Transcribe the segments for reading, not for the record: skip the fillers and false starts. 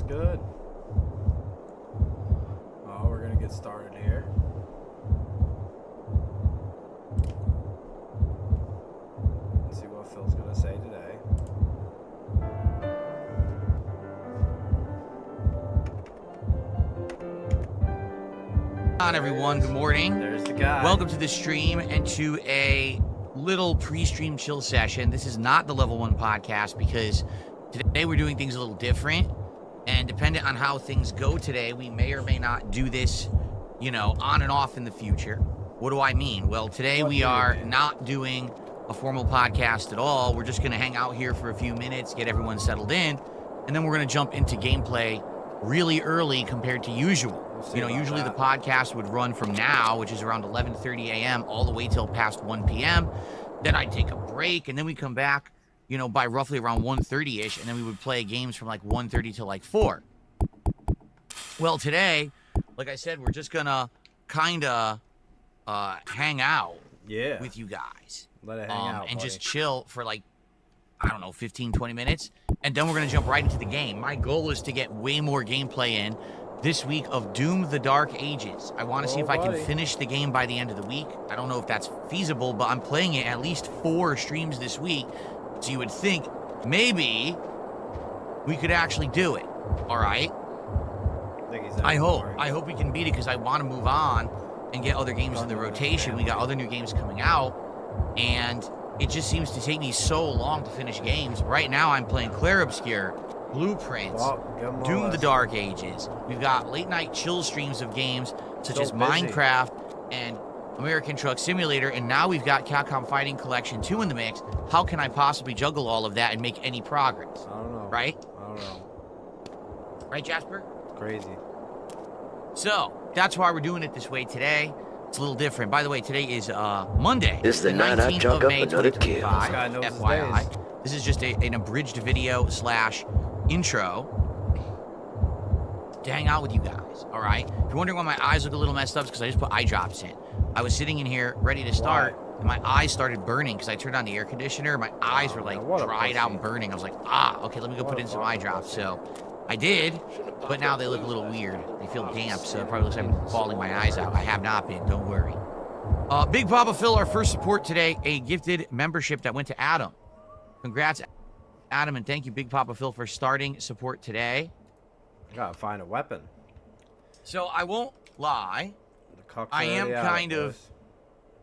good? Oh, we're gonna get started here. Let's see what Phil's gonna say today. On everyone, good morning. There's the guy. Welcome to the stream and to a little pre-stream chill session. This is not the Level 1 podcast because today we're doing things a little different, and dependent on how things go today, we may or may not do this, you know, on and off in the future. What do I mean? Well, today we are not doing a formal podcast at all. We're just going to hang out here for a few minutes, get everyone settled in, and then we're going to jump into gameplay really early compared to usual. You know, usually the podcast would run from now, which is around 11:30 a.m., all the way till past 1 p.m. Then I'd take a break, and then we come back, you know, by roughly around 1:30-ish, and then we would play games from like 1:30 till like 4. Well, today, like I said, we're just gonna kind of hang out with you guys. Let it hang out, and buddy. just chill for like, I don't know, 15, 20 minutes, and then we're gonna jump right into the game. My goal is to get way more gameplay in this week of Doom: The Dark Ages. I want to see if I can finish the game by the end of the week. I don't know if that's feasible, but I'm playing it at least 4 streams this week, so you would think maybe we could actually do it. All right? I hope we can beat it because I want to move on and get other games in the rotation. We got other new games coming out, and it just seems to take me so long to finish games. Right now, I'm playing Clair Obscur, Blueprints, Doom: The Dark Ages. We've got late night chill streams of games such as Minecraft and American Truck Simulator, and now we've got Capcom Fighting Collection 2 in the mix. How can I possibly juggle all of that and make any progress? I don't know. Right? I don't know. Right, Jasper? Crazy. So, that's why we're doing it this way today. It's a little different. By the way, today is Monday. This is the night I 19th chalk of up May, another kill. 2025. This guy knows his FYI. days. This is just an abridged video / intro to hang out with you guys, all right? If you're wondering why my eyes look a little messed up, it's because I just put eye drops in. I was sitting in here ready to start, and my eyes started burning because I turned on the air conditioner. My eyes were like dried out and burning. I was like, okay, let me go put in some eye drops. So I did, but now they look a little weird. They feel damp, so it probably looks like I'm bawling my eyes out. I have not been, don't worry. Big Papa Phil, our first support today, a gifted membership that went to Adam. Congrats, Adam, and thank you, Big Papa Phil, for starting support today. Gotta find a weapon. So I won't lie, I am kind of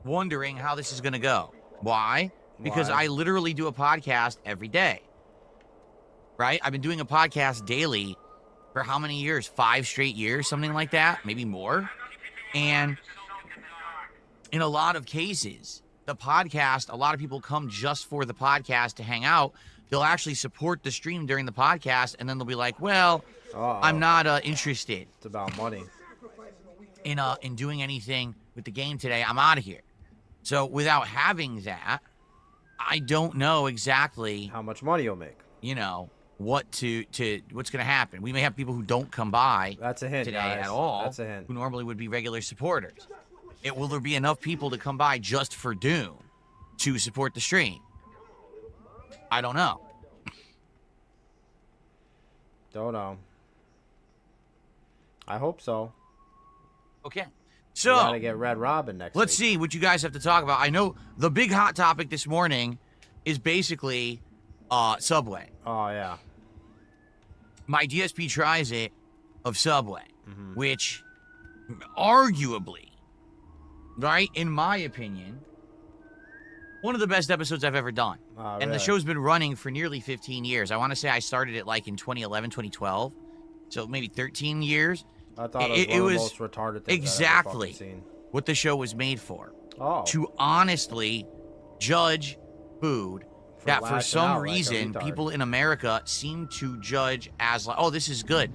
wondering how this is going to go. Why? Because I literally do a podcast every day. Right? I've been doing a podcast daily for how many years? 5 straight years, something like that, maybe more. And in a lot of cases, the podcast, a lot of people come just for the podcast to hang out. They'll actually support the stream during the podcast, and then they'll be like, well, I'm not interested. It's about money. In doing anything with the game today. I'm out of here. So without having that, I don't know exactly how much money you'll make. You know, what's going to happen. We may have people who don't come by That's a hint, today guys. at all. That's a hint. Who normally would be regular supporters. Will there be enough people to come by just for Doom to support the stream? I don't know. Don't know. I hope so. Okay. So we gotta get Red Robin next Let's see what you guys have to talk about. I know the big hot topic this morning is basically Subway. Oh, yeah. My DSP tries it of Subway, which arguably, right, in my opinion, one of the best episodes I've ever done. And the show's been running for nearly 15 years. I want to say I started it like in 2011, 2012. So maybe 13 years. I thought it was one of the most retarded things exactly I've ever seen. What the show was made for. Oh. To honestly judge food that for some reason people in America seem to judge as like, oh, this is good.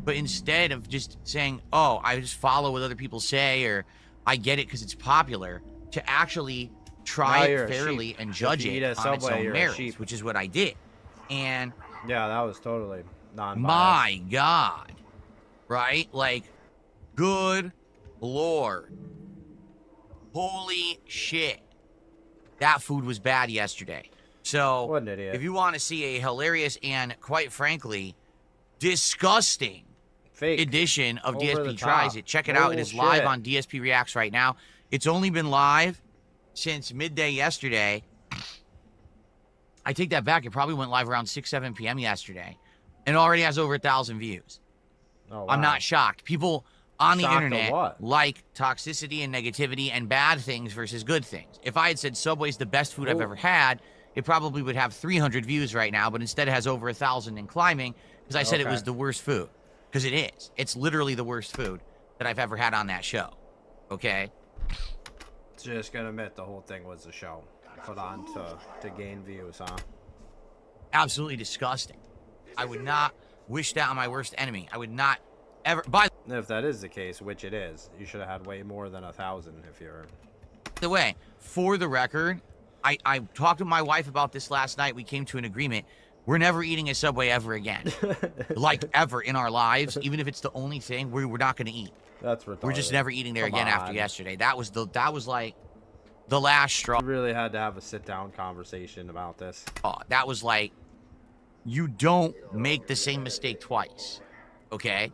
But instead of just saying, oh, I just follow what other people say, or I get it because it's popular, to actually try it fairly and judge it on its own merits, which is what I did. And yeah, that was totally non-biased. My God. Right? Like, good Lord. Holy shit. That food was bad yesterday. So, what an idiot. If you want to see a hilarious and, quite frankly, disgusting Fake. edition of Over DSP the Tries top. It. Check it out. It is live Bullshit. on DSP Reacts right now. It's only been live since midday yesterday. I take that back. It probably went live around 6, 7 p.m. yesterday. And already has over 1,000 views. Oh, wow. I'm not shocked. People on the Shocked at internet what? like toxicity and negativity and bad things versus good things. If I had said Subway's the best food I've ever had, it probably would have 300 views right now, but instead it has over 1,000 and climbing because I said it was the worst food. Because it is. It's literally the worst food that I've ever had on that show. Okay? Just gonna admit the whole thing was a show. Put on to gain views, huh? Absolutely disgusting. I would not wish that on my worst enemy. I would not ever... If that is the case, which it is, you should have had way more than 1,000 if you're... By the way, for the record, I talked to my wife about this last night. We came to an agreement. We're never eating a Subway ever again. Like, ever in our lives. Even if it's the only thing, we're not going to eat. That's retarded. We're just never eating there Come again on. after yesterday. That was like the last straw. We really had to have a sit-down conversation about this. That was like, you don't make the same mistake twice. Okay?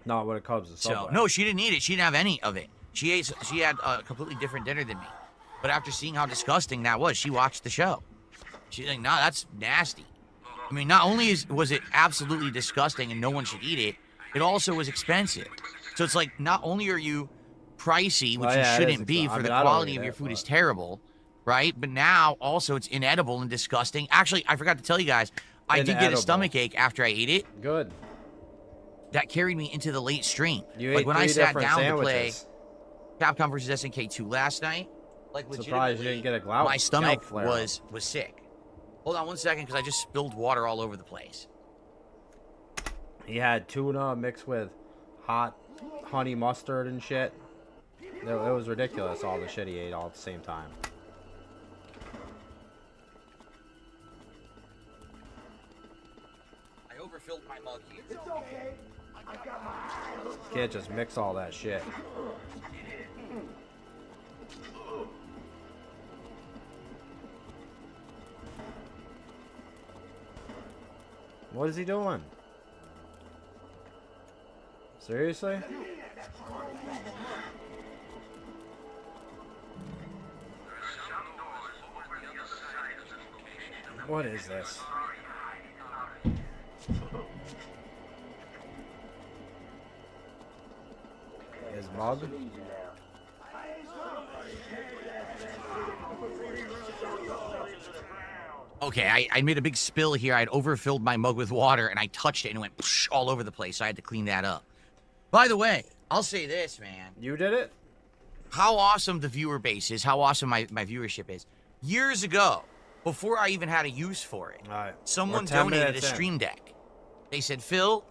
Not when it comes to Subway. So, no, she didn't eat it. She didn't have any of it. She had a completely different dinner than me. But after seeing how disgusting that was, she watched the show. She's like, nah, that's nasty. I mean, not only was it absolutely disgusting and no one should eat it, it also was expensive. So it's like, not only are you pricey, which you shouldn't be for the quality of your food is terrible, right? But now also it's inedible and disgusting. Actually, I forgot to tell you guys, I did get a stomach ache after I ate it. Good. That carried me into the late stream. You like ate when 3 I sat different down sandwiches. to play Capcom versus SNK 2 last night, like Surprised you didn't get a gout. my stomach gout flare. was sick. Hold on one second, because I just spilled water all over the place. He had tuna mixed with hot honey mustard and shit. It was ridiculous, all the shit he ate all at the same time. I overfilled my mug here. Can't just mix all that shit. What is he doing? Seriously? What is this? His mug? Okay, I made a big spill here. I'd overfilled my mug with water, and I touched it, and it went psh, all over the place. So I had to clean that up. By the way, I'll say this, man. You did it? How awesome the viewer base is, how awesome my viewership is. Years ago, before I even had a use for it, someone donated a Stream Deck. They said, Phil,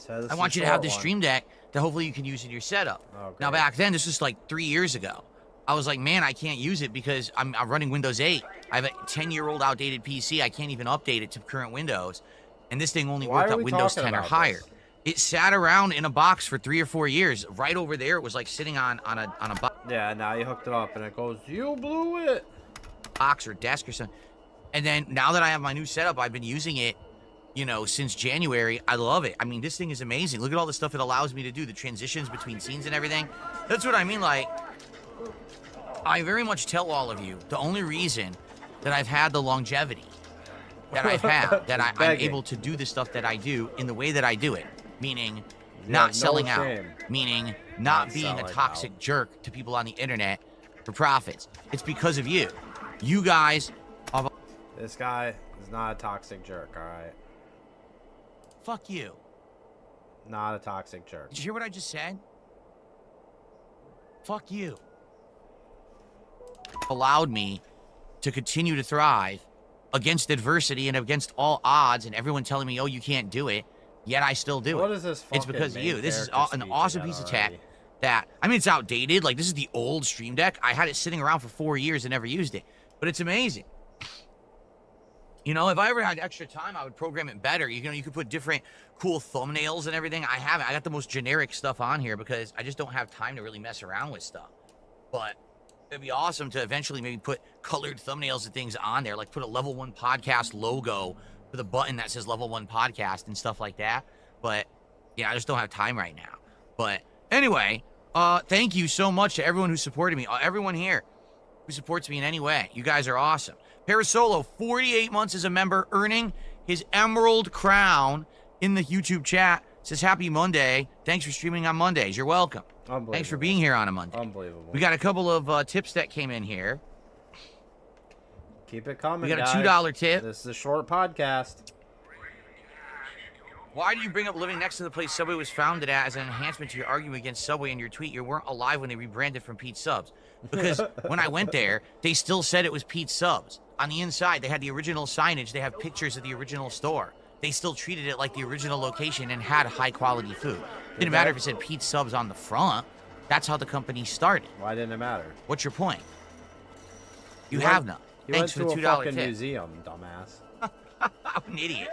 I want you to have this Stream Deck that hopefully you can use in your setup. Oh, now, back then, this was like 3 years ago. I was like, man, I can't use it because I'm running Windows 8. I have a 10-year-old outdated PC. I can't even update it to current Windows. And this thing only worked on Windows 10 or higher. It sat around in a box for 3 or 4 years. Right over there, it was like sitting on a box. Yeah, now you hooked it up and it goes, you blew it. Box or desk or something. And then now that I have my new setup, I've been using it, you know, since January. I love it. I mean, this thing is amazing. Look at all the stuff it allows me to do, the transitions between scenes and everything. That's what I mean. Like, I very much tell all of you, the only reason that I've had the longevity that I've had, that I'm able to do the stuff that I do in the way that I do it, meaning not selling out, meaning not being a toxic jerk to people on the internet for profits. It's because of you. You guys... This guy is not a toxic jerk, alright? Fuck you. Not a toxic jerk. Did you hear what I just said? Fuck you. Allowed me to continue to thrive against adversity and against all odds and everyone telling me, oh, you can't do it, yet I still do it. What is this? It's because of you. This is an awesome piece of tech that, I mean, it's outdated. Like, this is the old Stream Deck. I had it sitting around for 4 years and never used it, but it's amazing. You know, if I ever had extra time, I would program it better. You know, you could put different cool thumbnails and everything. I haven't. I got the most generic stuff on here because I just don't have time to really mess around with stuff. But it'd be awesome to eventually maybe put colored thumbnails and things on there, like put a level 1 podcast logo with a button that says level 1 podcast and stuff like that. But yeah, I just don't have time right now. But anyway, thank you so much to everyone who supported me. Everyone here who supports me in any way. You guys are awesome. Parasolo, 48 months as a member, earning his emerald crown in the YouTube chat. Says happy Monday. Thanks for streaming on Mondays. You're welcome. Thanks for being here on a Monday. Unbelievable. We got a couple of tips that came in here. Keep it coming, We got guys. a $2 tip. This is a short podcast. Why do you bring up living next to the place Subway was founded at as an enhancement to your argument against Subway in your tweet? You weren't alive when they rebranded from Pete's Subs. Because when I went there, they still said it was Pete's Subs. On the inside, they had the original signage. They have pictures of the original store. They still treated it like the original location and had high-quality food. Didn't matter if it said Pete's Subs on the front. That's how the company started. Why didn't it matter? What's your point? You have none. Thanks for the $2 a fucking tip. museum, dumbass. I'm an idiot.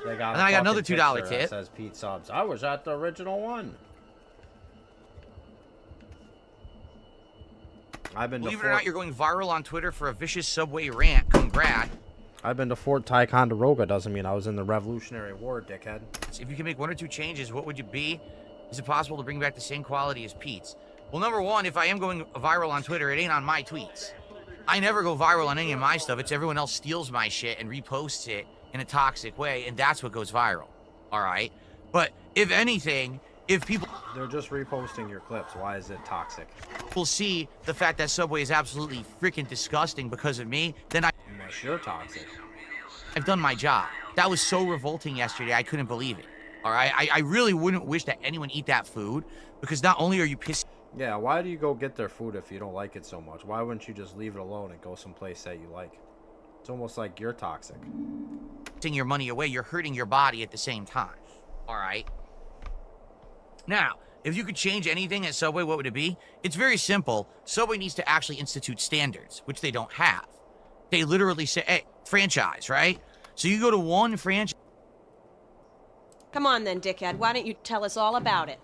They got And then I got another fucking $2 picture tip. that says Pete Subs. I was at the original one. I've been Believe to it or not, you're going viral on Twitter for a vicious Subway rant. Congrats. I've been to Fort Ticonderoga. Doesn't mean I was in the Revolutionary War, dickhead. If you can make 1 or 2 changes, what would you be? Is it possible to bring back the same quality as Pete's? Well, number one, if I am going viral on Twitter, it ain't on my tweets. I never go viral on any of my stuff. It's everyone else steals my shit and reposts it in a toxic way, and that's what goes viral. All right? But if anything, if people... They're just reposting your clips. Why is it toxic? will see the fact that Subway is absolutely freaking disgusting because of me, then Unless you're toxic. I've done my job. That was so revolting yesterday, I couldn't believe it. All right? I really wouldn't wish that anyone eat that food because not only are you pissing... Yeah, why do you go get their food if you don't like it so much? Why wouldn't you just leave it alone and go someplace that you like? It's almost like you're toxic. your money away, you're hurting your body at the same time. All right? Now, if you could change anything at Subway, what would it be? It's very simple. Subway needs to actually institute standards, which they don't have. They literally say, hey, franchise, right? So you go to one franchise. Come on then, dickhead. Why don't you tell us all about it?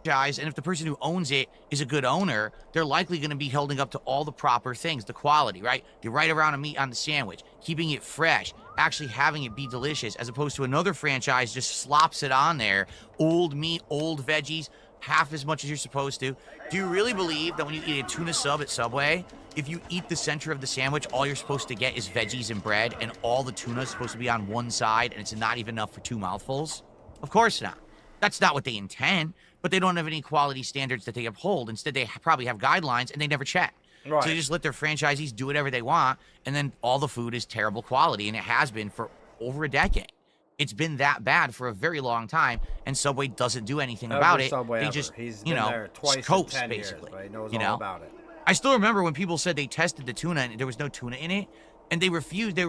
And if the person who owns it is a good owner, they're likely going to be holding up to all the proper things, the quality, right? The right amount of meat on the sandwich, keeping it fresh, actually having it be delicious, as opposed to another franchise just slops it on there, old meat, old veggies, half as much as you're supposed to. Do you really believe that when you eat a tuna sub at Subway, if you eat the center of the sandwich, all you're supposed to get is veggies and bread, and all the tuna is supposed to be on one side, and it's not even enough for 2 mouthfuls? Of course not. That's not what they intend. But they don't have any quality standards that they uphold. Instead, they probably have guidelines, and they never check. Right. So they just let their franchisees do whatever they want, and then all the food is terrible quality, and it has been for over a decade. It's been that bad for a very long time, and Subway doesn't do anything about it. They just, you know, coast, basically. Years, he knows you all know? about it. I still remember when people said they tested the tuna, and there was no tuna in it, and they refuted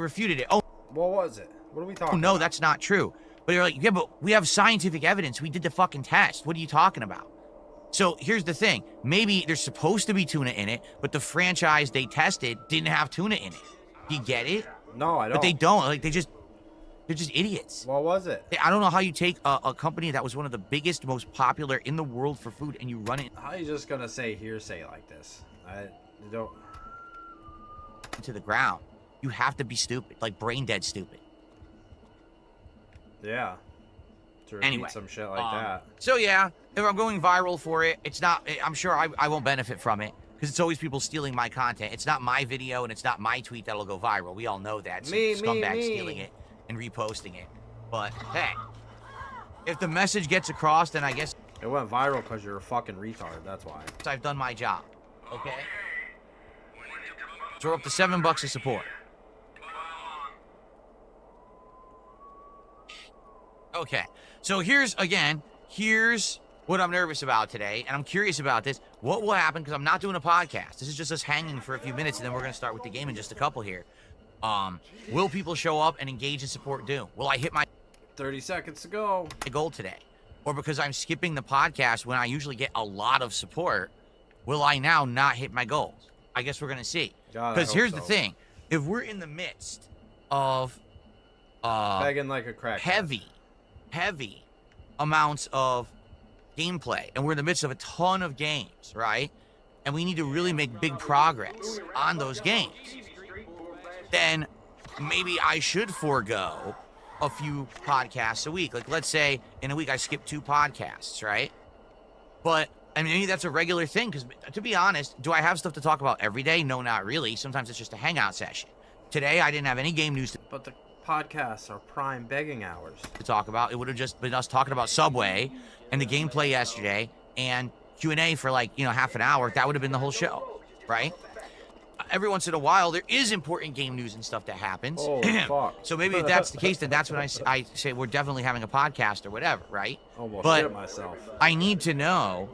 it. Oh, what was it? What are we talking no, about? That's not true. But you're like, yeah, but we have scientific evidence. We did the fucking test. What are you talking about? So here's the thing. Maybe there's supposed to be tuna in it, but the franchise they tested didn't have tuna in it. You get it? No, I don't. But they don't. Like, they're just idiots. What was it? I don't know how you take a company that was one of the biggest, most popular in the world for food, and you run it... How are you just going to say hearsay like this? I don't... ...to the ground. You have to be stupid. Like, brain dead stupid. Yeah. To repeat Anyway, some shit like that. So yeah, if I'm going viral for it, it's not, I'm sure I won't benefit from it because it's always people stealing my content. It's not my video and it's not my tweet that'll go viral. We all know that. Me, scumbags stealing it and reposting it. But hey, if the message gets across, then I guess it went viral because you're a fucking retard. That's why. I've done my job. Okay. So we're up to $7 of support. Okay, so here's what I'm nervous about today, and I'm curious about this. What will happen, because I'm not doing a podcast. This is just us hanging for a few minutes, and then we're going to start with the game in just a couple here. Will people show up and engage and support Doom? Will I hit my 30 seconds to go goal today? Or because I'm skipping the podcast when I usually get a lot of support, will I now not hit my goals? I guess we're going to see. Because here's the thing. If we're in the midst of begging like a crack heavy amounts of gameplay, and we're in the midst of a ton of games, right? And we need to really make big progress on those games. Then maybe I should forego a few podcasts a week. Like, let's say in a week I skip 2 podcasts, right? But I mean, maybe that's a regular thing, because to be honest, do I have stuff to talk about every day? No, not really. Sometimes it's just a hangout session. Today, I didn't have any game news But the podcasts are prime begging hours to talk about. It would have just been us talking about Subway and the gameplay yesterday and Q&A for like, you know, half an hour. That would have been the whole show, right? Every once in a while, there is important game news and stuff that happens. Oh, fuck. So maybe if that's the case, then that's when I say we're definitely having a podcast or whatever, right? Almost but shit myself. I need to know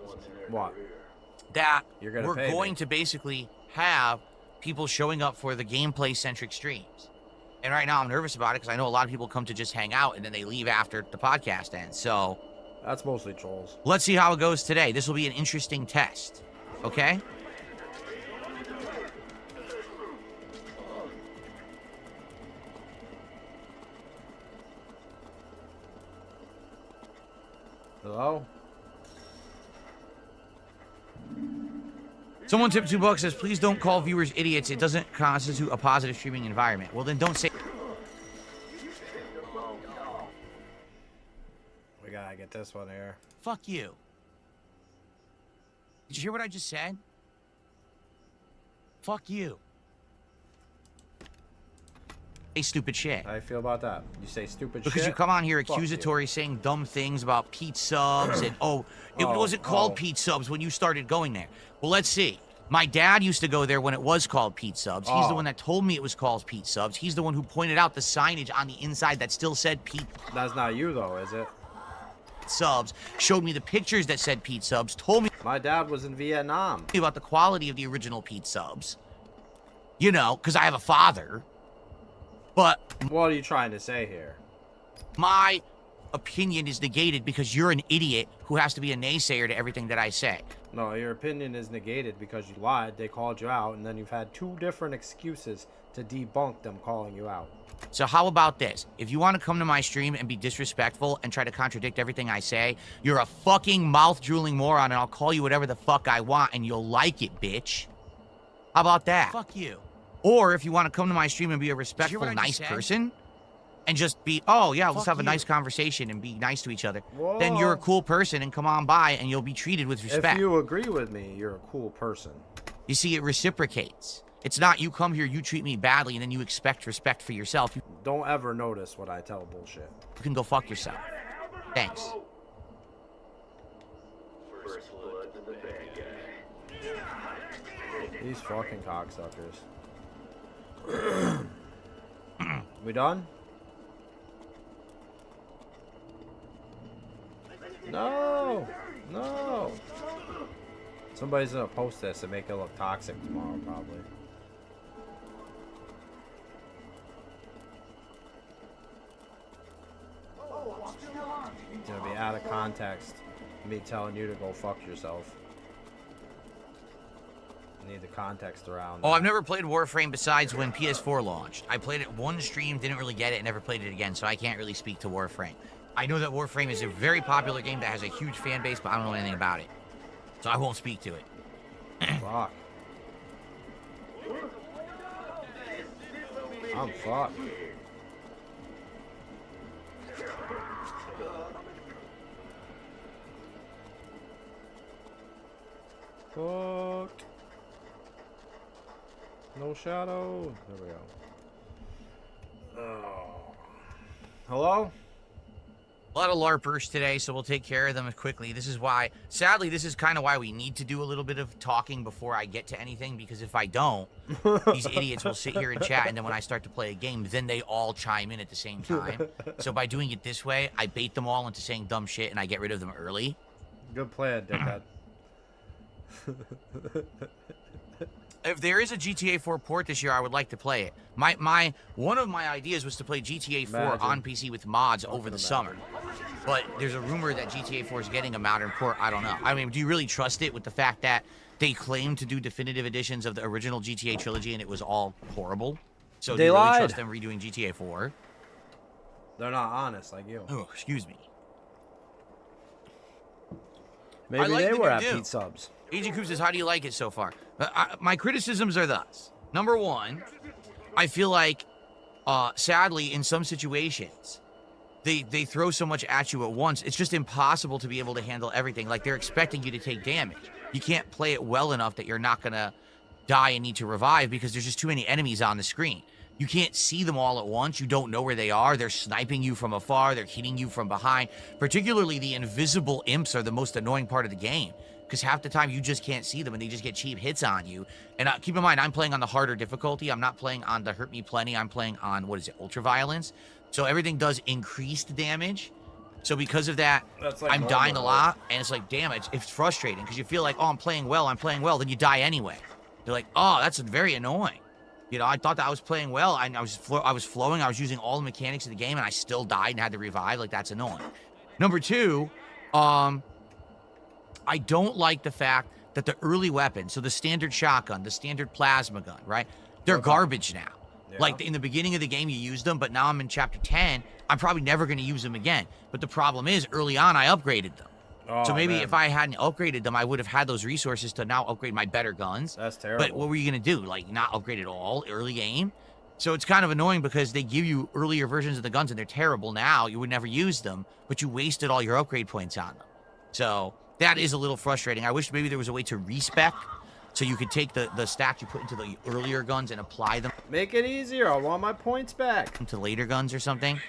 What? that You're gonna we're pay going me. to basically have people showing up for the gameplay-centric streams. And right now I'm nervous about it because I know a lot of people come to just hang out and then they leave after the podcast ends. So That's mostly trolls. let's see how it goes today. This will be an interesting test. Okay? Hello? Someone tipped $2 says, please don't call viewers idiots. It doesn't constitute a positive streaming environment. Well, then don't say... We gotta get this one here. Fuck you. Did you hear what I just said? Fuck you. Say stupid shit. How you feel about that? You say stupid shit? Because you come on here Fuck accusatory saying dumb things about Pete Subs and, it wasn't called Pete Subs when you started going there. Well, let's see. My dad used to go there when it was called Pete Subs. He's the one that told me it was called Pete Subs. He's the one who pointed out the signage on the inside that still said Pete That's not you, though, is it? Subs, showed me the pictures that said Pete Subs, told me My dad was in Vietnam. about the quality of the original Pete Subs. You know, because I have a father. But What are you trying to say here? my opinion is negated because you're an idiot who has to be a naysayer to everything that I say. No, your opinion is negated because you lied, they called you out, and then you've had 2 different excuses to debunk them calling you out. So how about this? If you want to come to my stream and be disrespectful and try to contradict everything I say, you're a fucking mouth-drooling moron, and I'll call you whatever the fuck I want, and you'll like it, bitch. How about that? Fuck you. Or if you want to come to my stream and be a respectful, nice person, and just be, oh, yeah, let's have a nice conversation and be nice to each other, then you're a cool person and come on by and you'll be treated with respect. If you agree with me, you're a cool person. You see, it reciprocates. It's not you come here, you treat me badly, and then you expect respect for yourself. You Don't ever notice what I tell bullshit. can go fuck yourself. Thanks. These fucking cocksuckers. We done? No! No! Somebody's gonna post this and make it look toxic tomorrow, probably. It's gonna be out of context. Me telling you to go fuck yourself. Need the context around Oh, that. I've never played Warframe besides when PS4 launched. I played it one stream, didn't really get it, and never played it again, so I can't really speak to Warframe. I know that Warframe is a very popular game that has a huge fan base, but I don't know anything about it. So I won't speak to it. Fuck. I'm fucked. Fucked. No shadow. There we go. Oh. Hello? A lot of LARPers today, so we'll take care of them quickly. This is why, sadly, this is kind of why we need to do a little bit of talking before I get to anything, because if I don't, these idiots will sit here and chat, and then when I start to play a game, then they all chime in at the same time. So by doing it this way, I bait them all into saying dumb shit, and I get rid of them early. Good plan, dickhead. If there is a GTA 4 port this year, I would like to play it. One of my ideas was to play GTA 4 on PC with mods over the summer. But there's a rumor that GTA 4 is getting a modern port. I don't know. I mean, do you really trust it with the fact that they claim to do definitive editions of the original GTA trilogy and it was all horrible? So do you really trust them redoing GTA 4? They're not honest like you. Oh, excuse me. Maybe like they that were you at do. Pete Subs. Agent Coop says, how do you like it so far? My criticisms are thus. Number one, I feel like sadly, in some situations, they throw so much at you at once, it's just impossible to be able to handle everything. Like, they're expecting you to take damage. You can't play it well enough that you're not going to die and need to revive because there's just too many enemies on the screen. You can't see them all at once. You don't know where they are. They're sniping you from afar. They're hitting you from behind. Particularly the invisible imps are the most annoying part of the game because half the time you just can't see them and they just get cheap hits on you. And keep in mind, I'm playing on the harder difficulty. I'm not playing on the Hurt Me Plenty. I'm playing on, what is it, Ultraviolence. So everything does increased damage. So because of that, like I'm dying a lot. And it's like, damn, it's frustrating because you feel like, oh, I'm playing well. Then you die anyway. You're like, oh, that's very annoying. You know, I thought that I was playing well. I was flowing. I was using all the mechanics of the game, and I still died and had to revive. Like, that's annoying. Number two, I don't like the fact that the early weapons, so the standard shotgun, the standard plasma gun, right? They're garbage now. Yeah. Like, in the beginning of the game, you used them, but now I'm in Chapter 10. I'm probably never going to use them again. But the problem is, early on, I upgraded them. Oh, so maybe if I hadn't upgraded them, I would have had those resources to now upgrade my better guns. That's terrible. But what were you going to do? Like, not upgrade at all early game? So it's kind of annoying because they give you earlier versions of the guns and they're terrible now. You would never use them, but you wasted all your upgrade points on them. So that is a little frustrating. I wish maybe there was a way to respec so you could take the stats you put into the earlier guns and apply them. Make it easier. I want my points back. To later guns or something.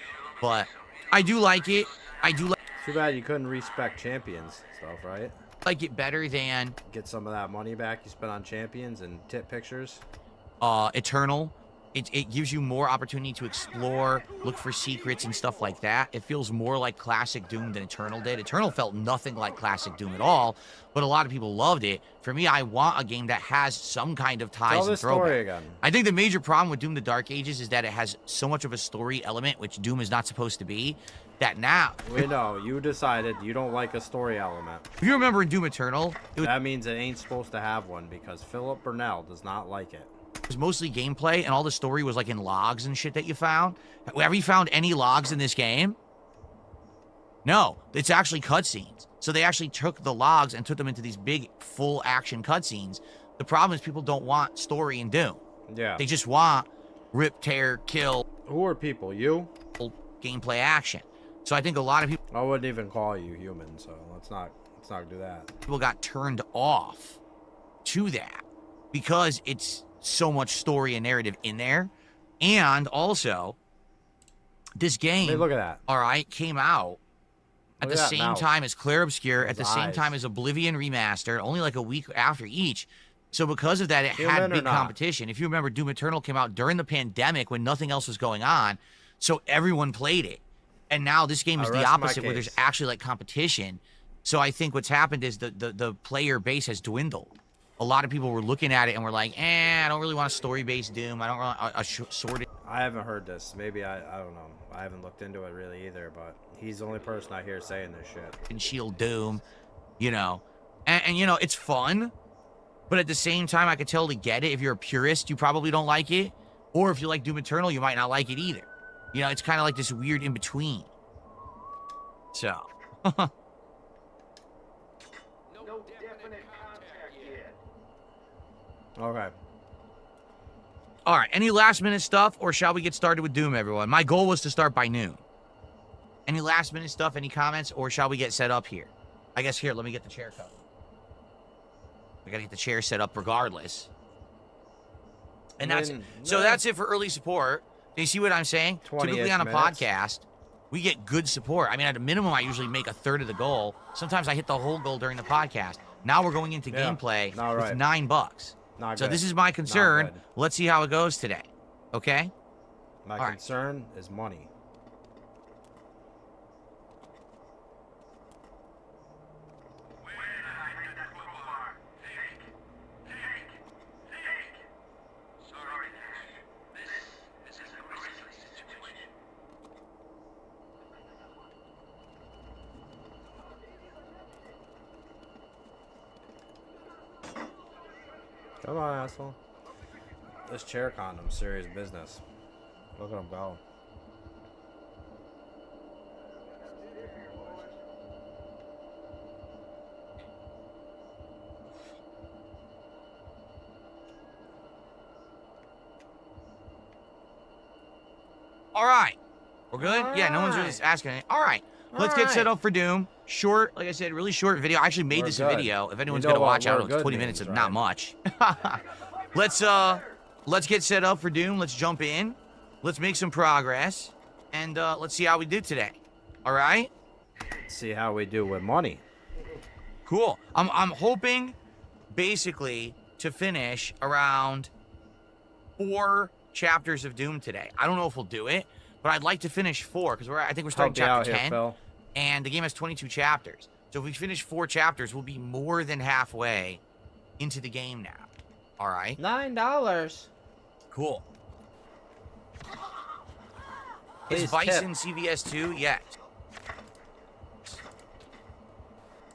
But I do like it. Too bad you couldn't respec champions stuff, right? Like it better than get some of that money back you spent on champions and tip pictures. Eternal. It gives you more opportunity to explore, look for secrets and stuff like that. It feels more like classic Doom than Eternal did. Eternal felt nothing like classic Doom at all, but a lot of people loved it. For me, I want a game that has some kind of ties Tell and the story throwback. Again. I think the major problem with Doom: The Dark Ages is that it has so much of a story element, which Doom is not supposed to be, that now... We know. You decided you don't like a story element. If you remember in Doom Eternal... That means it ain't supposed to have one because Philip Burnell does not like it. It was mostly gameplay, and all the story was like in logs and shit that you found. Have you found any logs in this game? No, it's actually cutscenes. So they actually took the logs and took them into these big, full action cutscenes. The problem is people don't want story in Doom. Yeah. They just want rip, tear, kill. Who are people? You? Gameplay action. So I think a lot of people... I wouldn't even call you human, so let's not do that. People got turned off to that because it's so much story and narrative in there. And also, this game, hey, look at that. All right, came out at the same time as Clair Obscur, at the same time as Oblivion Remastered, only like a week after each. So because of that, it had big competition. If you remember, Doom Eternal came out during the pandemic when nothing else was going on, so everyone played it. And now this game is the opposite, where there's actually like competition. So I think what's happened is the player base has dwindled. A lot of people were looking at it and were like, I don't really want a story-based Doom. I don't want a sorted... I haven't heard this. Maybe I don't know. I haven't looked into it really either, but he's the only person I hear saying this shit. And Shield Doom, you know. And you know, it's fun. But at the same time, I could totally get it. If you're a purist, you probably don't like it. Or if you like Doom Eternal, you might not like it either. You know, it's kind of like this weird in-between. So... Okay. All right. Any last-minute stuff, or shall we get started with Doom, everyone? My goal was to start by noon. Any last-minute stuff, any comments, or shall we get set up here? I guess here, let me get the chair covered. We got to get the chair set up regardless. And that's it. So that's it for early support. Do you see what I'm saying? Typically on a podcast, we get good support. I mean, at a minimum, I usually make a third of the goal. Sometimes I hit the whole goal during the podcast. Now we're going into gameplay with $9. So this is my concern. Let's see how it goes today. Okay? My concern is money. Come on, asshole. This chair condom's serious business. Look at him go. All right. We're good? All Yeah, no one's really asking it. All right. Let's get set up for Doom. Short, like I said, really short video. I actually made this a video. If anyone's going to watch, I don't know, it's 20 minutes of not much. Let's get set up for Doom. Let's jump in. Let's make some progress. And let's see how we do today. All right? See how we do with money. Cool. I'm hoping, basically, to finish around 4 chapters of Doom today. I don't know if we'll do it, but I'd like to finish 4 because I think we're starting chapter 10, Phil. and the game has 22 chapters. So if we finish 4 chapters, we'll be more than halfway into the game now. All right. $9. Cool. Please Is Vice tip. in CVS 2? Yes.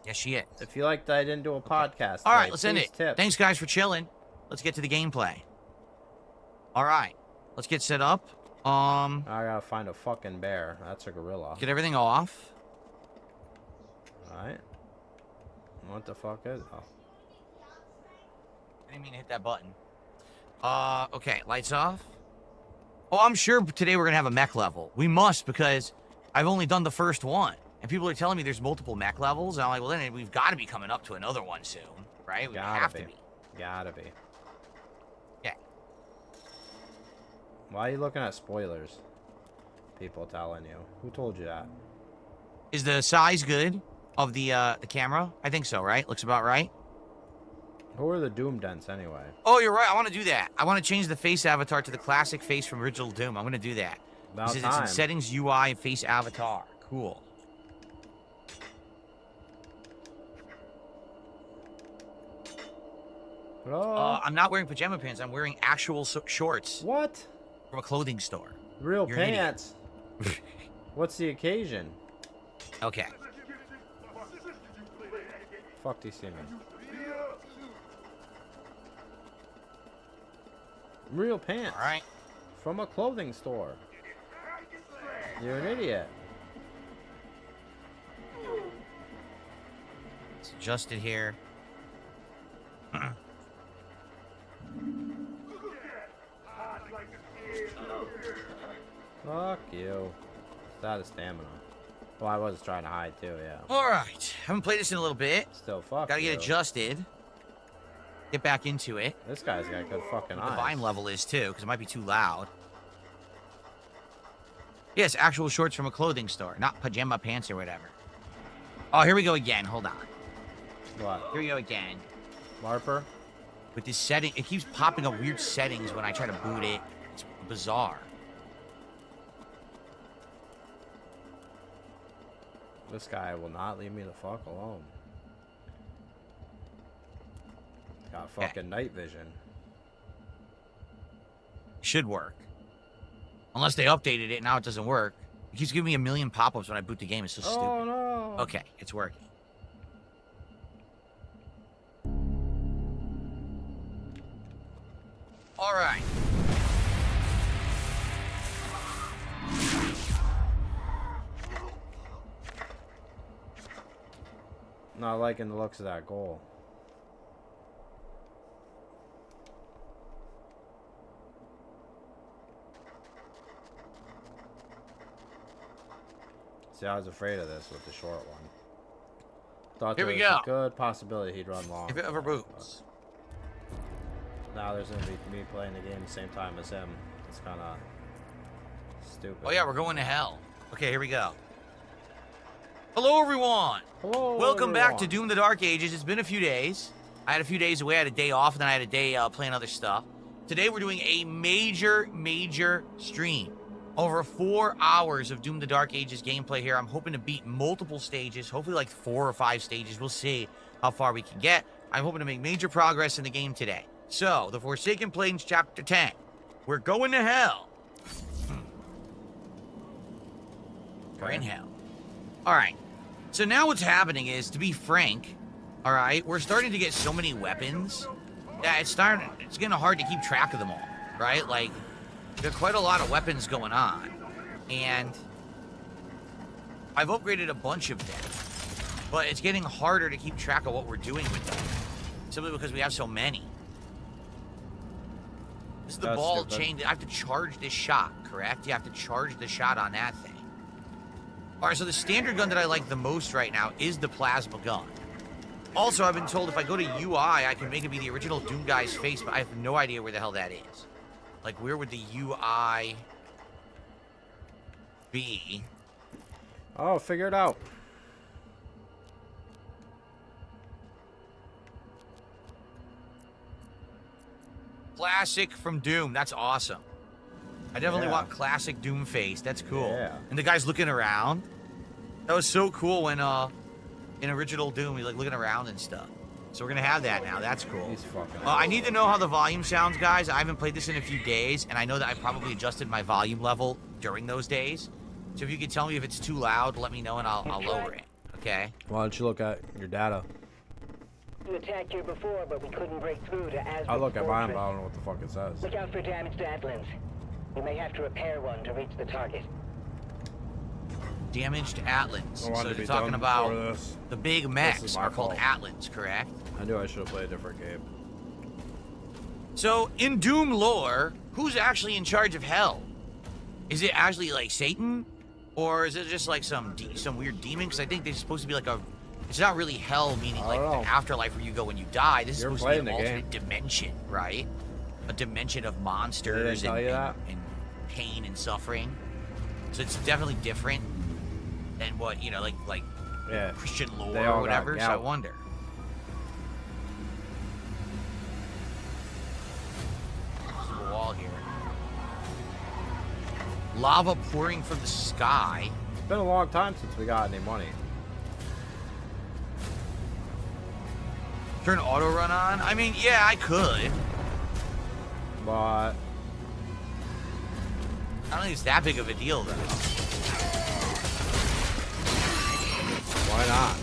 Yes, she is. If you liked that I didn't do a podcast. All right, today, let's end please it. tip. Thanks, guys, for chilling. Let's get to the gameplay. All right. Let's get set up. I gotta find a fucking bear. That's a gorilla. Get everything off. Alright. What the fuck is... Oh. I didn't mean to hit that button. Okay, lights off. Oh, I'm sure today we're gonna have a mech level. We must, because I've only done the first one. And people are telling me there's multiple mech levels. And I'm like, well, then we've got to be coming up to another one soon, right? We have to be. Gotta be. Yeah. Why are you looking at spoilers? People telling you. Who told you that? Is the size good of the camera? I think so, right? Looks about right. Who are the Doom Dents anyway? Oh, you're right. I want to do that. I want to change the face avatar to the classic face from original Doom. I'm going to do that. About It's time. in settings, UI, face avatar. Cool. Oh. I'm not wearing pajama pants. I'm wearing actual shorts What? from a clothing store. Real You're an pants. What's the occasion? Okay. Fuck, do you see me? Real pants. All right. From a clothing store. You're an idiot. Let's adjust it here. Fuck you. It's out of stamina. Well, I was trying to hide too, yeah. All right. Haven't played this in a little bit. Still, fuck Gotta you. get adjusted. Get back into it. This guy's got good fucking The eyes. volume level is too, because it might be too loud. Yes, actual shorts from a clothing store, not pajama pants or whatever. Oh, here we go again. Hold on. What? Here we go again. Marper? With this setting, it keeps popping up weird settings when I try to boot it. It's bizarre. This guy will not leave me the fuck alone. Got fucking night vision. Should work. Unless they updated it, now it doesn't work. It keeps giving me a million pop-ups when I boot the game. It's so stupid. Oh no. Okay, it's working. All right. Not liking the looks of that goal. See, I was afraid of this with the short one. Thought Here there we was go. a good possibility he'd run long. If it ever boots. Now there's gonna be me playing the game at the same time as him. It's kind of stupid. Oh yeah, we're going to hell. Okay, here we go. Hello, everyone. Hello, Welcome back to everyone. Doom the Dark Ages. It's been a few days. I had a few days away. I had a day off, and then I had a day playing other stuff. Today, we're doing a major stream. Over 4 hours of Doom the Dark Ages gameplay here. I'm hoping to beat multiple stages, hopefully like 4 or 5 stages. We'll see how far we can get. I'm hoping to make major progress in the game today. So, the Forsaken Plains Chapter 10. We're going to hell. We're in hell. All right. So now what's happening is, to be frank, all right, we're starting to get so many weapons that it's getting hard to keep track of them all, right? Like, there are quite a lot of weapons going on, and I've upgraded a bunch of them, but it's getting harder to keep track of what we're doing with them, simply because we have so many. This is the That's ball stupid. chain. I have to charge this shot, correct? You have to charge the shot on that thing. All right, so the standard gun that I like the most right now is the plasma gun. Also, I've been told if I go to UI, I can make it be the original Doom guy's face, but I have no idea where the hell that is. Like, where would the UI be? Oh, figure it out. Classic from Doom. That's awesome. I definitely Yeah. want classic Doom face. That's cool. Yeah. And the guy's looking around. That was so cool when in original Doom he's like looking around and stuff. So we're gonna have that now. That's cool. He's fucking. I need to know how the volume sounds, guys. I haven't played this in a few days, and I know that I probably adjusted my volume level during those days. So if you could tell me if it's too loud, let me know and I'll lower it. Okay. Why don't you look at your data? We attacked here before, but we couldn't break through to Asgard. I look at mine, but I don't know what the fuck it says. Look out for damaged Atlands. We may have to repair one to reach the target. Damaged Atlands. I So wanted to they're be talking done about before this. the big This mechs is my are called fault. Atlands, correct? I knew I should have played a different game. So in Doom lore, who's actually in charge of hell? Is it actually like Satan, or is it just like some weird demon? Because I think they're supposed to be like a. It's not really hell, meaning I like don't know. the afterlife where you go when you die. This is You're supposed to be an playing the alternate dimension, right? A dimension of monsters tell and, you that? and pain and suffering. So it's definitely different than what like Yeah. Christian lore They or all got whatever. So I gout. wonder. There's a wall here. Lava pouring from the sky. It's been a long time since we got any money. Turn auto run on? I mean, yeah, I could. But I don't think it's that big of a deal, though. why not?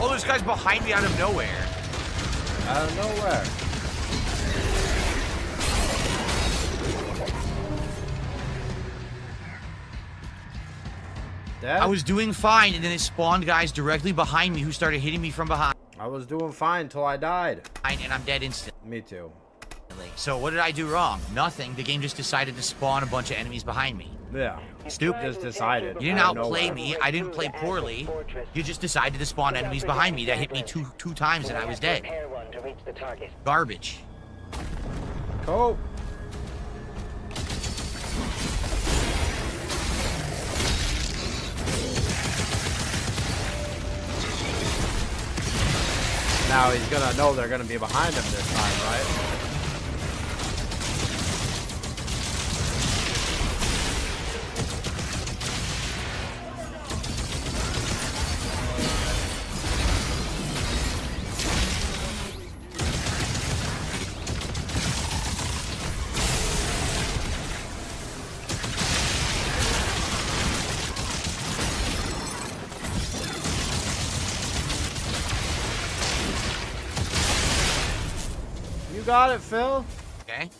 Oh, this guy's behind me out of nowhere. Out of nowhere. Dead? I was doing fine, and then it spawned guys directly behind me who started hitting me from behind, I was doing fine till I died. and I'm dead instantly. Me too. So what did I do wrong? Nothing. The game just decided to spawn a bunch of enemies behind me. Yeah. Stupid. Just decided. You didn't out of outplay nowhere. me. I didn't play poorly. You just decided to spawn enemies behind me that hit me two times, and I was dead. Repair one to reach the target. Garbage. Cope. Now he's gonna know they're gonna be behind him this time, right? You got it, Phil. Okay.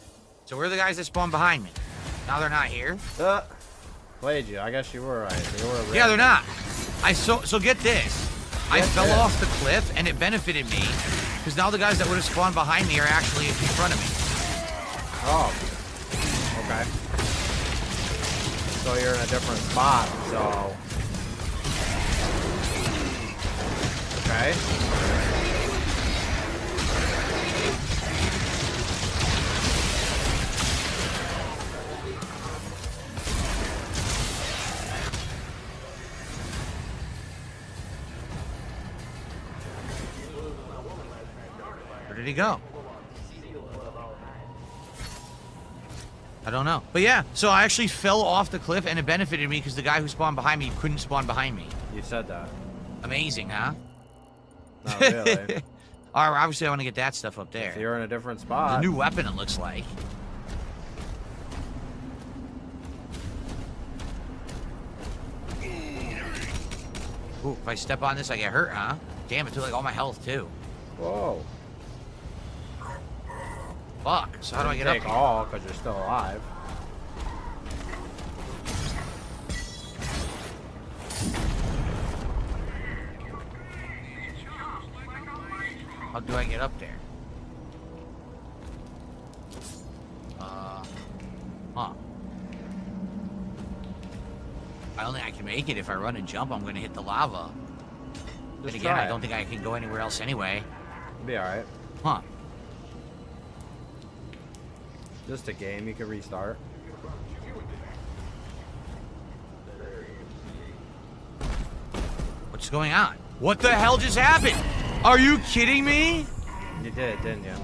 So where are the guys that spawned behind me? Now they're not here. Played you. I guess you were right. They were Yeah, they're not. So get this. I Get fell this. off the cliff, and it benefited me because now the guys that would have spawned behind me are actually in front of me. Oh. Okay. So you're in a different spot, so. Okay. did he go? I don't know. But yeah, so I actually fell off the cliff and it benefited me because the guy who spawned behind me couldn't spawn behind me. You said that. Amazing, huh? Not really. Alright, obviously I want to get that stuff up there. If you're in a different The spot. new weapon, it looks like. Ooh, if I step on this, I get hurt, huh? Damn, it took like all my health, too. Whoa. Fuck. So how do I get up Take here? all, because you're still alive. How do I get up there? Huh. I don't think I can make it. If I run and jump, I'm gonna hit the lava. But Just again, try I don't it. think I can go anywhere else anyway. You'll be alright. Huh. Just a game, you can restart. What's going on? What the hell just happened? Are you kidding me? You did, didn't you?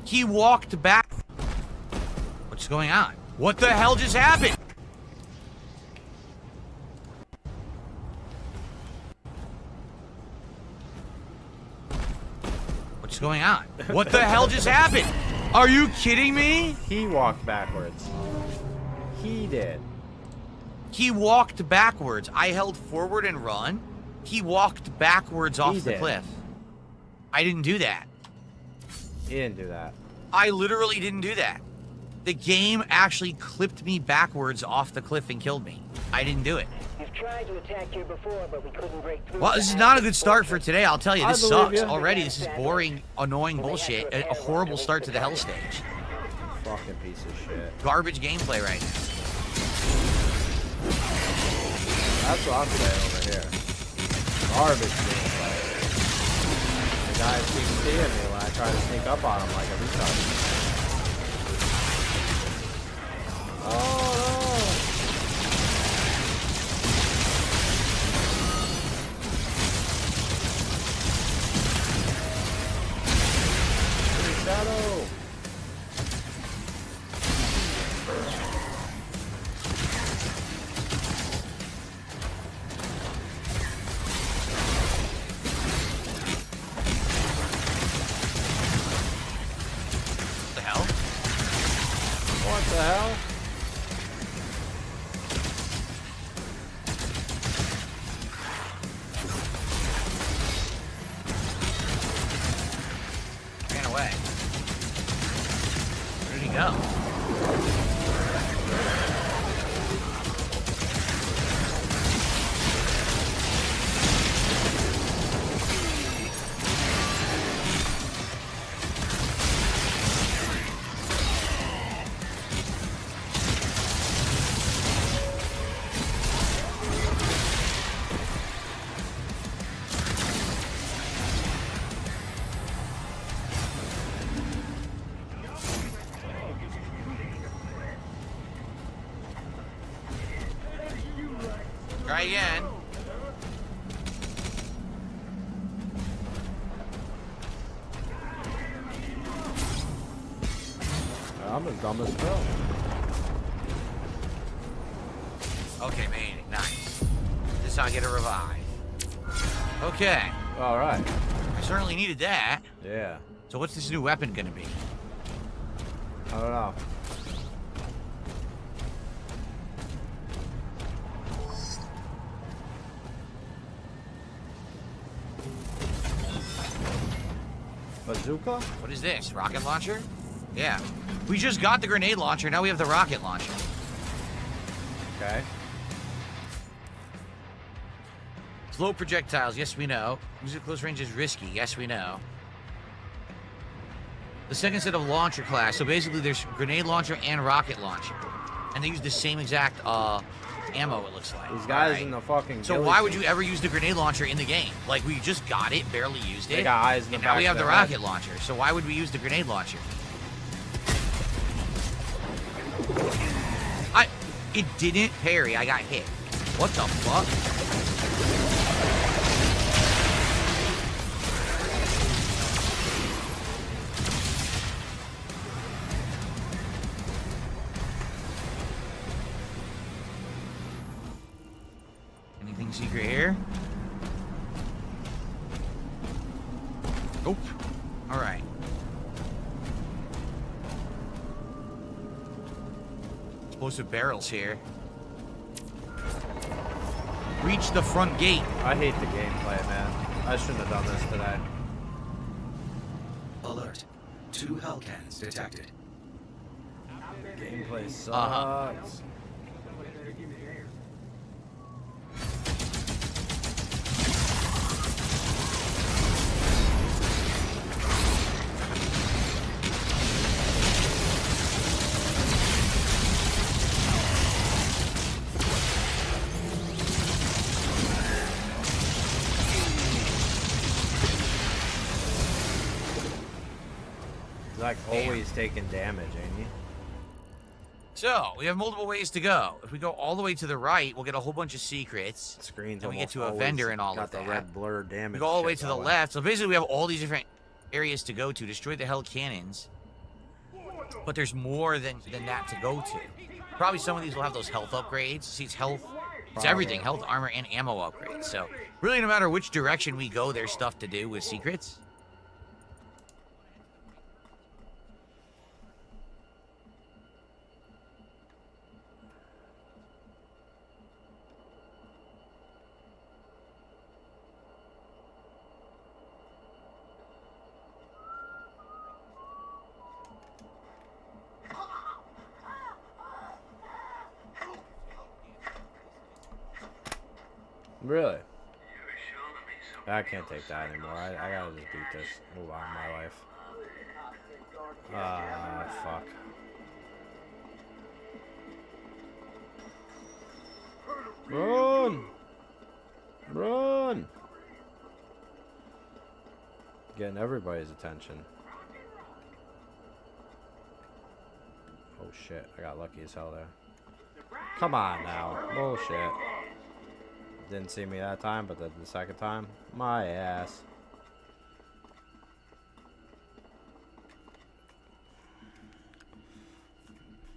He walked back. What's going on? What the hell just happened? What's going on? What the hell just happened? Are you kidding me? He walked backwards. He did. He walked backwards. I held forward and run. He walked backwards off the did. cliff. I didn't do that. He didn't do that. I literally didn't do that. The game actually clipped me backwards off the cliff and killed me. I didn't do it. We've tried to attack you before, but we couldn't break through. Well, this is not a good start for today, I'll tell you. This I believe sucks. you. Already, this is boring, annoying bullshit. A horrible start to the hell stage. Fucking piece of shit. Garbage gameplay right now. That's what I'm saying over here. Garbage gameplay. The guys keep seeing me when I try to sneak up on him like a retard. Oh no! Shadow! What the hell? What the hell? Ran away. Where did he go? Try again. I'm as dumb as Phil. Okay, made it. Nice. This is how I get a revive. Okay. Alright. I certainly needed that. Yeah. So what's this new weapon gonna be? I don't know. Bazooka? What is this? Rocket launcher? Yeah. We just got the grenade launcher, now we have the rocket launcher. Okay. Slow projectiles, yes we know. Use at close range is risky, yes we know. The second set of launcher class, so basically there's grenade launcher and rocket launcher. And they use the same exact ammo, it looks like. These guys Alright. in the fucking So ghillie why would you suits. ever use the grenade launcher in the game? Like, we just got it, barely used it. They got eyes in the and now back we of have the their head. rocket launcher. So why would we use the grenade launcher? It didn't parry, I got hit. What the fuck? secret here. Nope. All right. Explosive barrels here. Reach the front gate. I hate the gameplay, man. I shouldn't have done this today. Alert. 2 hell cannons detected. Gameplay sucks. Like always taking damage, ain't he? So, we have multiple ways to go. If we go all the way to the right, we'll get a whole bunch of secrets. Screens and we get almost to a always vendor and all got of the that. red blur damage. We go all the way shit to the going. left. So basically, we have all these different areas to go to. Destroy the hell cannons. But there's more than that to go to. Probably some of these will have those health upgrades. See, it's health. It's everything. Health, armor, and ammo upgrades. So, really, no matter which direction we go, there's stuff to do with secrets. Really? I can't take that anymore. I gotta just beat this. Move on in my life. Fuck. Run! Run! Getting everybody's attention. Oh shit, I got lucky as hell there. Come on now. Bullshit. Didn't see me that time, but the second time, my ass.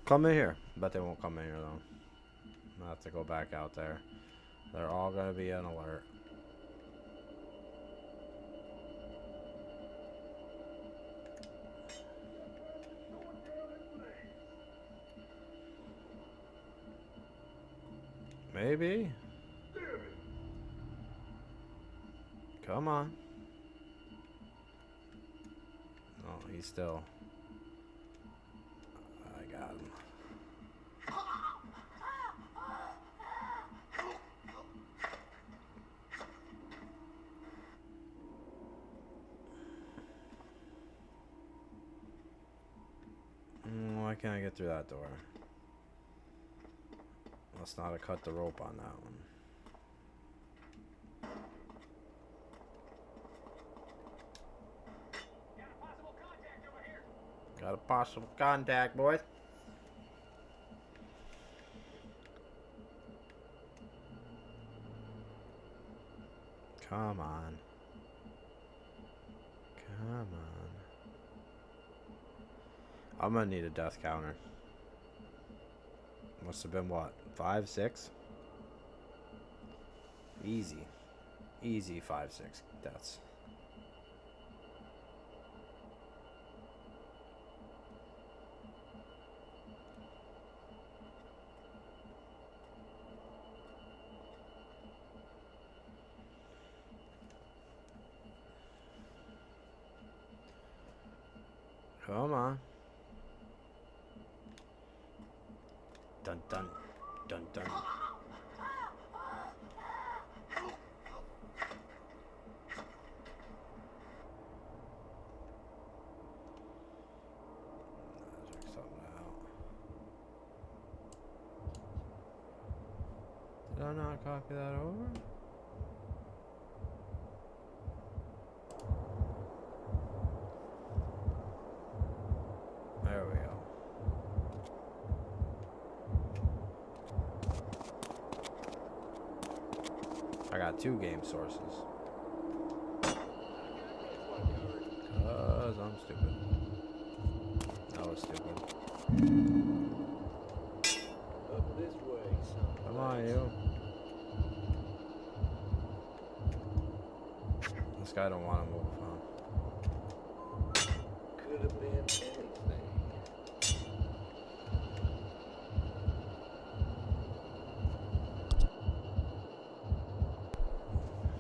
Come in here. Bet they won't come in here though. I'll have to go back out there. They're all gonna be on alert. Maybe. Come on. Oh, he's still. I got him. Why can't I get through that door? Must not have cut the rope on that one. Got a possible contact, boys. Come on. Come on. I'm gonna need a death counter. Must have been what? 5, 6? Easy. Easy 5, 6 deaths. Come on. Dun dun dun dun. Check something out. Did I not copy that over? There we go. I got 2 game sources. Cause I'm stupid. That was stupid. Up this way, son. Come on, you. guy don't want to move, huh? Could have been anything.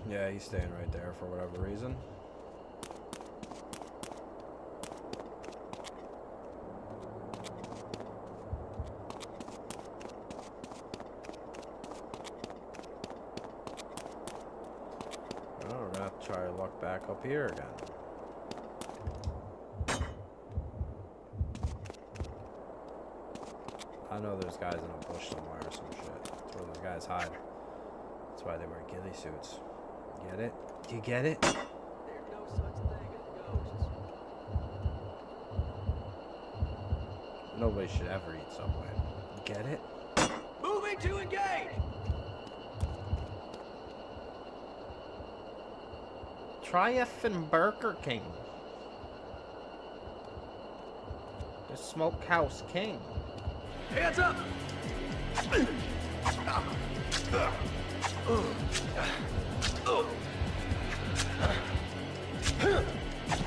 Yeah, he's staying right there for whatever reason. Well, we're gonna have to try our luck back up here again. I know there's guys in a bush somewhere or some shit. That's where those guys hide. That's why they wear ghillie suits. Get it? Do you get it? There's no such thing as ghosts. Nobody should ever eat Subway. Get it? Moving to engage! Try effing Burger King. The Smokehouse King. Hands up!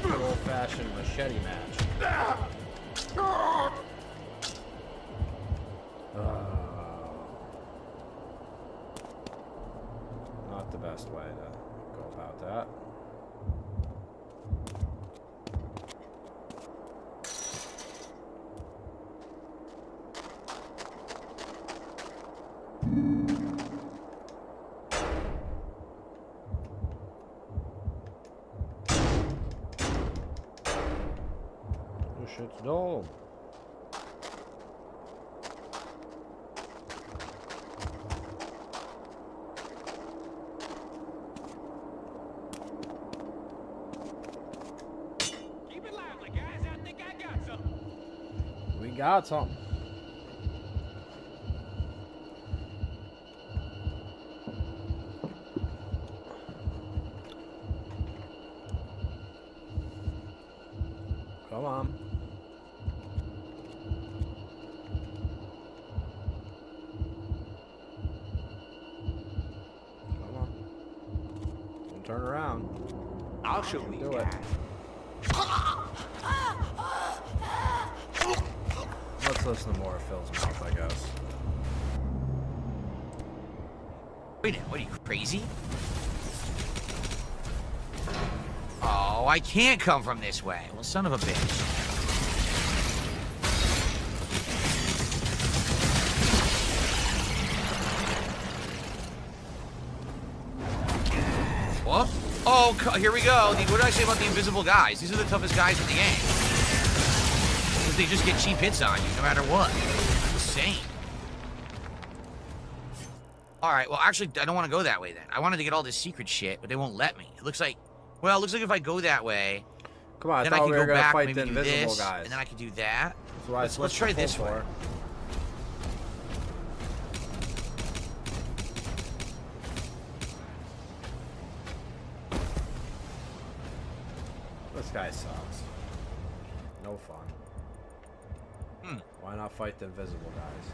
Old-fashioned machete match. Not the best way to go about that. This shit's dull. Keep it lively, guys. I think I got something. We got something. Come on. Come on. Don't turn around. I'll show you Do it. Let's listen to more of Phil's mouth, I guess. Wait, what are you, crazy? Oh, I can't come from this way. Well, son of a bitch. What? Oh, here we go. What did I say about the invisible guys? These are the toughest guys in the game. Because they just get cheap hits on you no matter what. Insane. Alright, well, actually, I don't want to go that way then. I wanted to get all this secret shit, but they won't let me. It looks like... Well, it looks like if I go that way, Come on, I then I thought can we were go gonna back, fight maybe the do invisible this, guys. and then I can do that. That's what I Let's switched try the full this way. for. This guy sucks. No fun. Why not fight the invisible guys?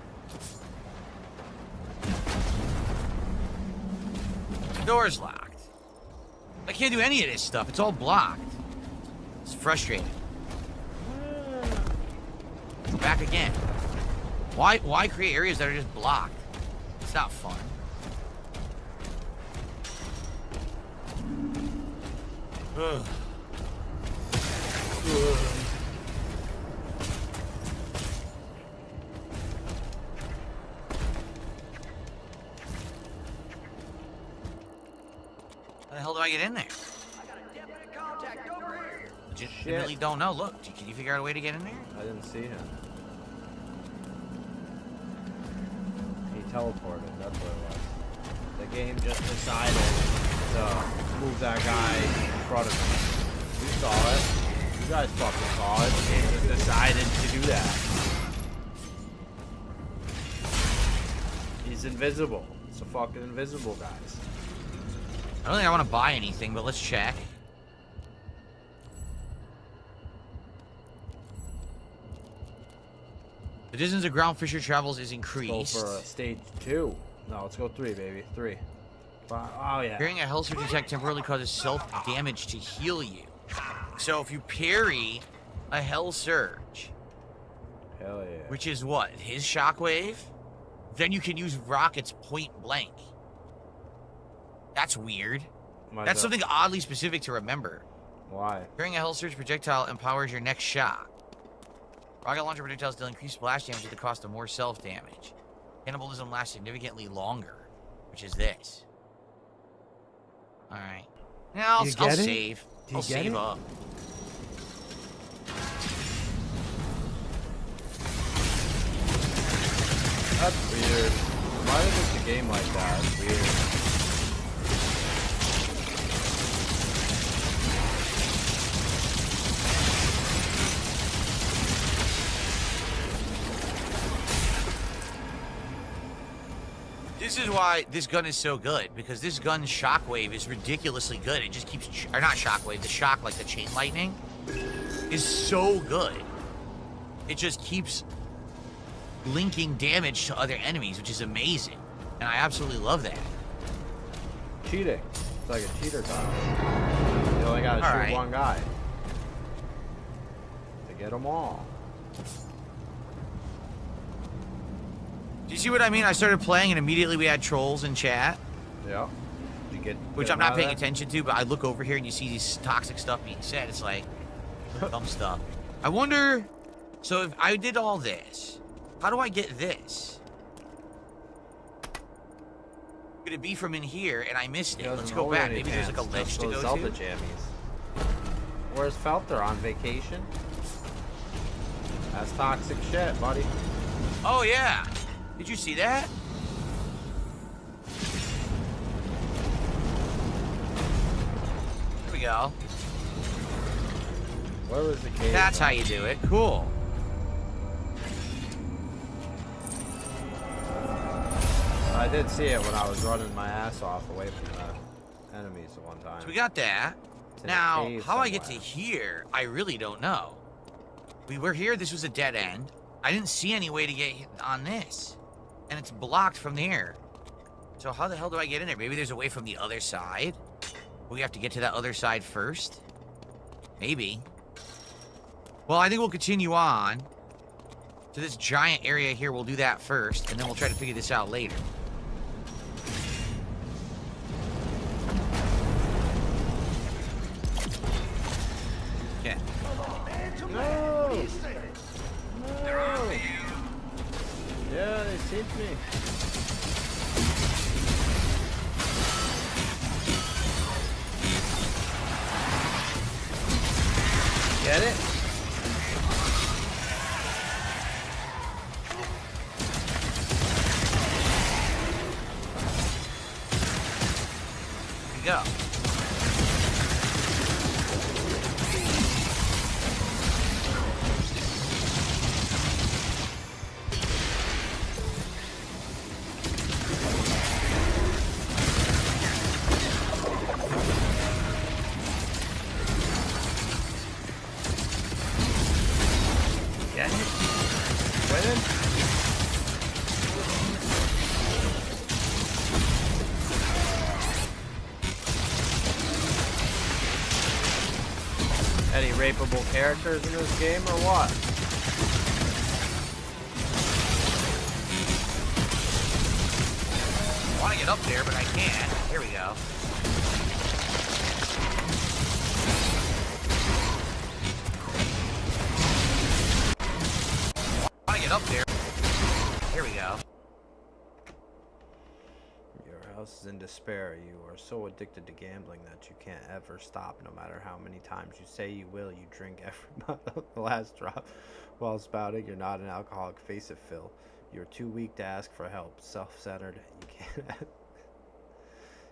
The door's locked. I can't do any of this stuff. It's all blocked. It's frustrating. Back again. Why create areas that are just blocked? It's not fun. Ugh. How the hell do I get in there? I got a definite contact over here. Legitimately don't know. Look, can you figure out a way to get in there? I didn't see him. He teleported, that's what it was. The game just decided to move that guy in front of him. You saw it. You guys fucking saw it. The game just decided to do that. He's invisible. It's a fucking invisible, guys. I don't think I want to buy anything, but let's check. The distance a ground fisher travels is increased. Go for stage 2. No, let's go 3, baby. 3. Oh, yeah. Parrying a hell surge attack temporarily causes self-damage to heal you. So if you parry a hell surge, Hell yeah. which is what? His shockwave? Then you can use rockets point blank. That's weird. That's something oddly specific to remember. Why? Parrying a hell surge projectile empowers your next shot. Rocket launcher projectiles deal increased splash damage at the cost of more self-damage. Cannibalism lasts significantly longer, which is this. Alright. Now I'll save. I'll save up. That's weird. Why is it a game like that? It's weird. This is why this gun is so good, because this gun's shockwave is ridiculously good. It just keeps, or not shockwave, the shock, like the chain lightning, is so good. It just keeps linking damage to other enemies, which is amazing. And I absolutely love that. Cheating. It's like a cheater time. You only gotta shoot one guy to get them all. Do you see what I mean? I started playing and immediately we had trolls in chat. Yeah. Did you get which I'm not paying attention to, but I look over here and you see these toxic stuff being said. It's like dumb stuff. I wonder, so if I did all this, how do I get this? Could it be from in here and I missed it? Let's go back. Maybe there's like a ledge to go Zelda to. jammies. Where's Felter? On vacation? That's toxic shit, buddy. Oh yeah. Did you see that? There we go. Where was the cave? That's how you do it. Cool. I did see it when I was running my ass off away from the enemies at one time. So we got that. Now, how I get to here, I really don't know. We were here, this was a dead end. I didn't see any way to get on this. And it's blocked from there. So how the hell do I get in there? Maybe there's a way from the other side? We have to get to that other side first? Maybe. Well, I think we'll continue on to this giant area here. We'll do that first, and then we'll try to figure this out later. Okay. No! No! Yeah, they seen me. Get it? Here we go. Any rapeable characters in this game or what? I want to get up there, but I can't. Here we go. I want to get up there. Here we go. Your house is in despair. You are so addicted to gambling that you can't ever stop. No matter how many times you say you will, you drink the last drop while spouting. You're not an alcoholic. Face it, Phil. You're too weak to ask for help. Self-centered. You can't.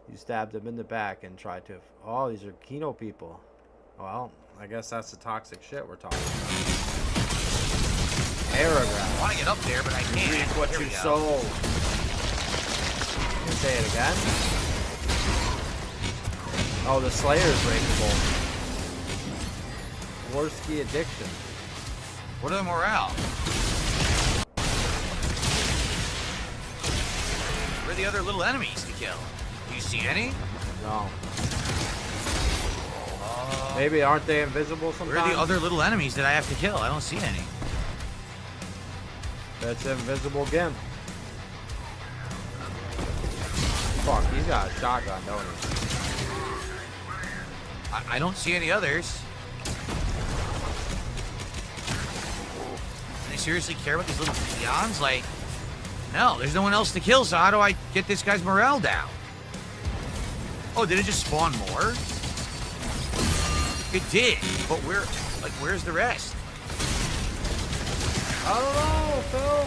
You stabbed him in the back and tried to. Oh, these are Kino people. Well, I guess that's the toxic shit we're talking about. Paragraph. I want to get up there, but I can't. Reap what Here you we go. sold. Say it again. Oh, the Slayer's rapeable. Worski addiction. What are the morale? Where are the other little enemies to kill? You You see any? No. Maybe aren't they invisible sometimes? Where are the other little enemies that I have to kill? I don't see any. That's invisible again. Fuck, he's got a shotgun, don't he? I don't see any others. Do they seriously care about these little peons? Like, no, there's no one else to kill, so how do I get this guy's morale down? Oh, did it just spawn more? It did, but where's the rest? I don't know, Phil.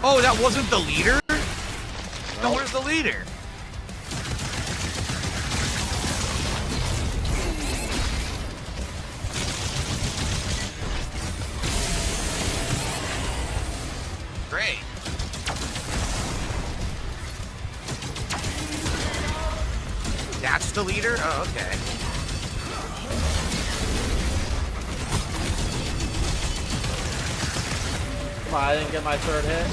Oh, that wasn't the leader? No, where's the leader? Great. That's the leader? Oh, okay. Come on, I didn't get my third hit.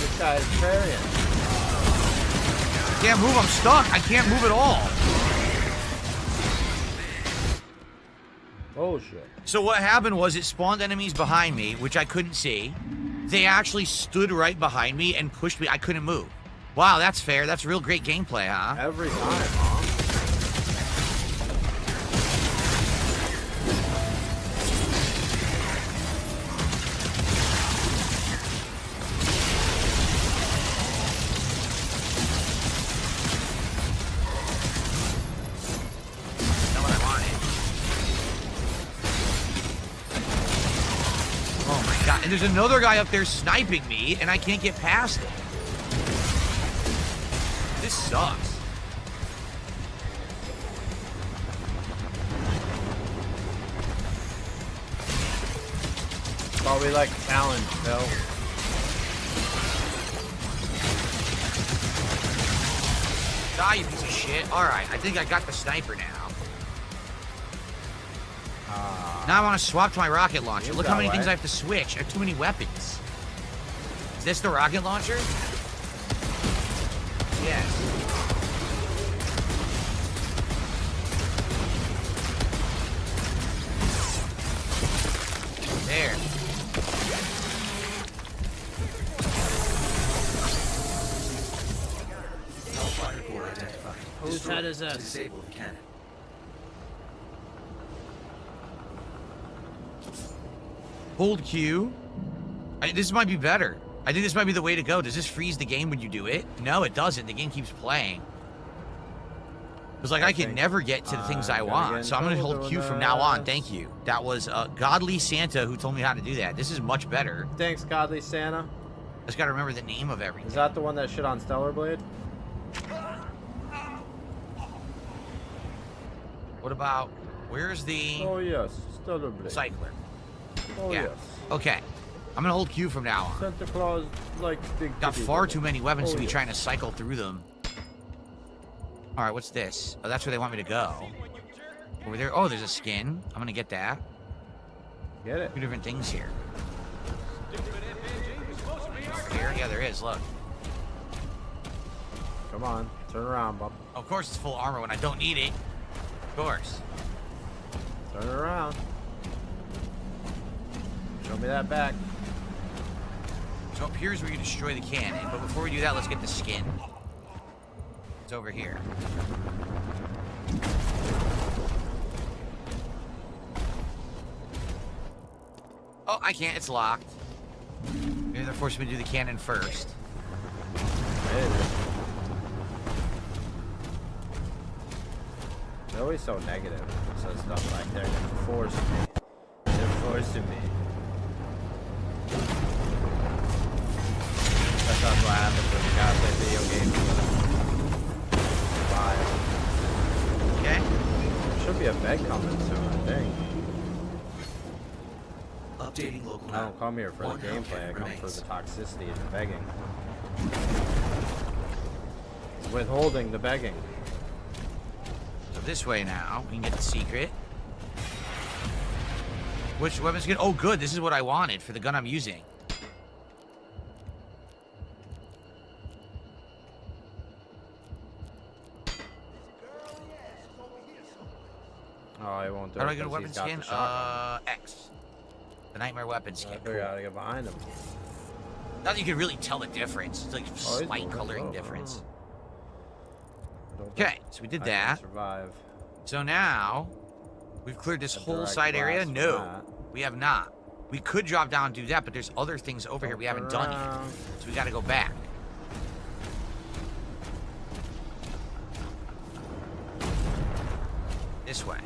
This guy is carrying. Can't move, I'm stuck. I can't move at all. Oh shit. So what happened was it spawned enemies behind me, which I couldn't see. They actually stood right behind me and pushed me. I couldn't move. Wow, that's fair. That's real great gameplay, huh? Every time, huh? Not what I wanted. Oh my god. And there's another guy up there sniping me, and I can't get past him. This sucks. Oh, we like challenge, Phil. Die, you piece of shit. Alright, I think I got the sniper now. Now I want to swap to my rocket launcher. Seems Look how that many things way. I have to switch. I have too many weapons. Is this the rocket launcher? Yes. There. Fire core identified. Whose Destroy. head is this? Disable the cannon. Hold Q. This might be better. I think this might be the way to go. Does this freeze the game when you do it? No, it doesn't. The game keeps playing. It's like I can never get to the things I want. So I'm going to hold Q from now on. Thank you. That was Godly Santa who told me how to do that. This is much better. Thanks, Godly Santa. I just got to remember the name of everything. Is that the one that shit on Stellar Blade? What about... Where's the Oh yes, Stellar Blade. cycler? Oh Yeah. yes. Okay. I'm going to hold Q from now on. Santa Claus like big. Got titty far little. too many weapons to Oh, be yes. trying to cycle through them. All right, what's this? Oh, that's where they want me to go. Over there. Oh, there's a skin. I'm gonna get that. Get it. Two different things here. Over here? Yeah, there is. Look. Come on, turn around, bub. Of course, it's full armor when I don't need it. Of course. Turn around. Show me that back. So up here's where you destroy the cannon. But before we do that, let's get the skin. It's over here. Oh, I can't. It's locked. Maybe they're forcing me to do the cannon first. Maybe. They're always so negative. So stuff like they're gonna force me. They're forcing me. That's not what happens when you gotta play video games. Bye. Okay? There should be a bed coming soon, I think. Updating local I map. don't come here for the One gameplay, I Hellcat come for remains. the toxicity and the begging. withholding the begging. So this way now, we can get the secret. Which weapon's good? Oh, good. This is what I wanted for the gun I'm using. Oh, I won't do How it. do I get a 'cause weapon he's got skin? the shotgun. X. The nightmare weapon skin. I figured out how to get behind him. Now that you can really tell the difference. It's like Oh, he's slight moving coloring slow. difference. I don't Okay, think so we did I can that. Survive. So now, we've cleared this A whole direct side area. blast from No, that. we have not. We could drop down and do that, but there's other things over here we haven't done yet. Around. So we gotta go back. This way.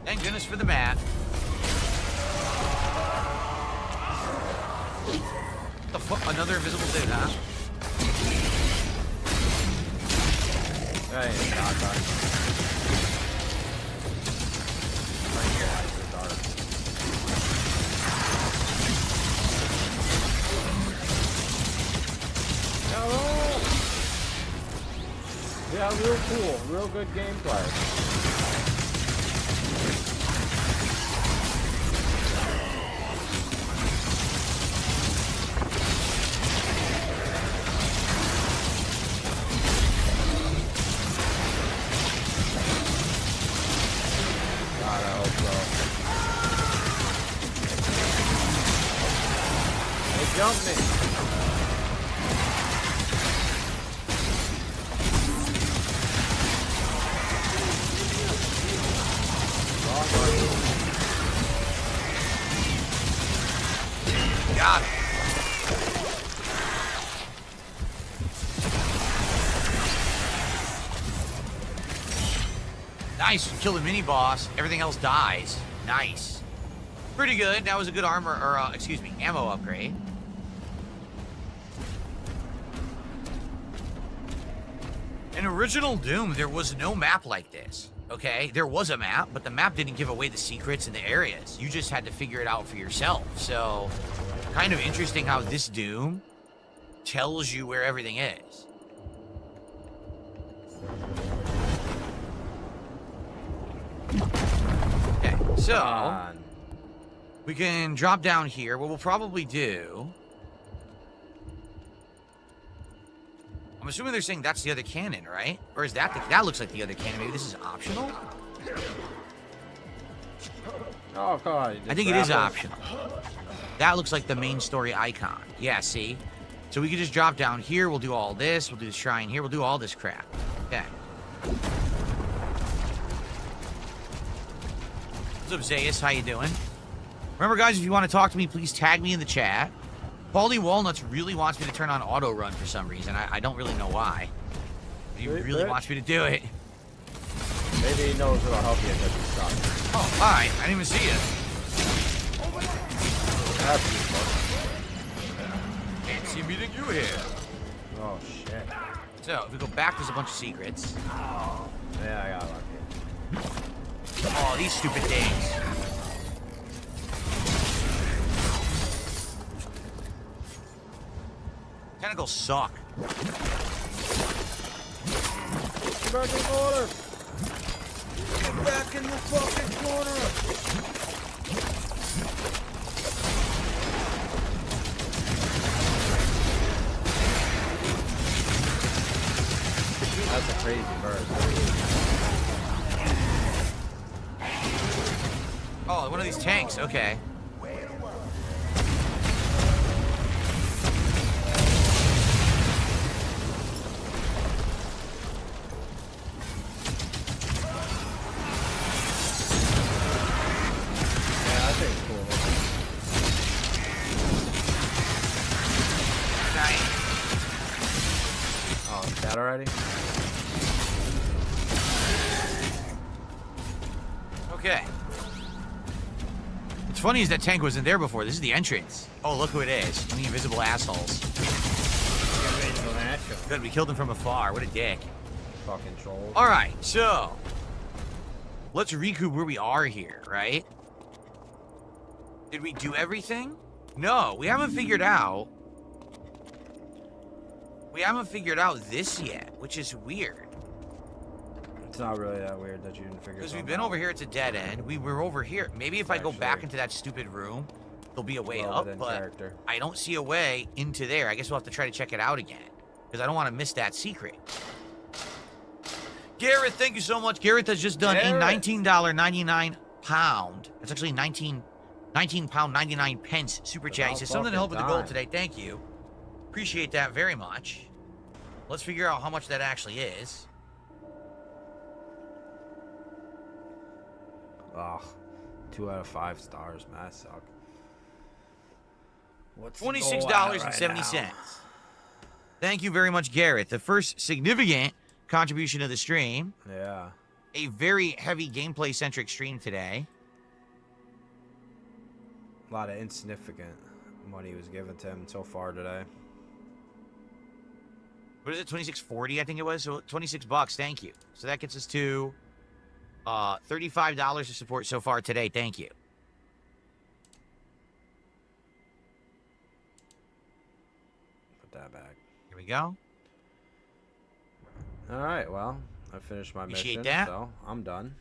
Thank goodness for the map. What the fuck? Another invisible dude, huh? Hey, God, God. Right here, eyes are dark. Hello! Yeah, real cool. Real good gameplay. God, I hope so. They jumped me. Wrong button. Got it. Nice, you kill the mini boss. Everything else dies. Nice. Pretty good. That was a good armor, or excuse me, ammo upgrade. In original Doom, there was no map like this. Okay, there was a map, but the map didn't give away the secrets in the areas. You just had to figure it out for yourself. So, kind of interesting how this Doom tells you where everything is. Okay, so On. we can drop down here. What we'll probably do... I'm assuming they're saying that's the other cannon, right? Or is that that looks like the other cannon? Maybe this is optional? Oh, God. I think it is optional. That looks like the main story icon. Yeah, see? So we could just drop down here. We'll do all this. We'll do the shrine here. We'll do all this crap. Okay. What's up, Zayas? How you doing? Remember, guys, if you want to talk to me, please tag me in the chat. Baldy Walnuts really wants me to turn on auto run for some reason. I don't really know why. But he really wants me to do it. Maybe he knows it'll help you because he's stuck. Oh, hi. I didn't even see you. That's good. Can't see me than you here. Oh, shit. So, if we go back, there's a bunch of secrets. Yeah, I got lucky. Oh, these stupid things. Tentacles suck. Get back in the corner! Get back in the fucking corner! That's a crazy bird. Oh, one of these tanks. Okay. Yeah, that thing's cool. Nice. Oh, it's dead already? Okay. What's funny is that tank wasn't there before. This is the entrance. Oh, look who it is. One of the invisible assholes. Good, we killed him from afar. What a dick. Fucking trolls. All right, so let's recoup where we are here, right? Did we do everything? No, we haven't figured out. We haven't figured out this yet, which is weird. It's not really that weird that you didn't figure it out. Because we've been over here, it's a dead end. We were over here. Maybe if I go back into that stupid room, there'll be a way up, but I don't see a way into there. I guess we'll have to try to check it out again. Because I don't want to miss that secret. Garrett, thank you so much. Garrett has just done a $19.99 pound. That's actually 19 pound 99 pence super chat. He says something to help with the goal today. Thank you. Appreciate that very much. Let's figure out how much that actually is. Ugh. 2 out of 5 stars, man. I suck. What's $26.70. Thank you very much, Garrett. The first significant contribution to the stream. Yeah. A very heavy gameplay-centric stream today. A lot of insignificant money was given to him so far today. What is it? 26.40, I think it was. So $26. Thank you. So that gets us to $35 to support so far today. Thank you. Put that back. Here we go. All right. Well, I finished my Appreciate mission, that. so I'm done.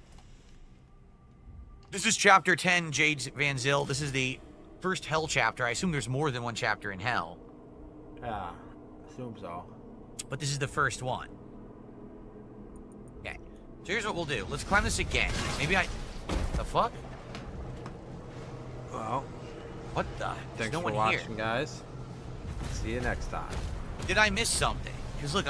This is chapter 10, Jade Van Zyl. This is the first Hell chapter. I assume there's more than one chapter in Hell. Yeah, assume so. But this is the first one. Okay. So here's what we'll do. Let's climb this again. Maybe I... The fuck? Well, What the? There's thanks no for one watching, here. guys. See you next time. Did I miss something? Because look,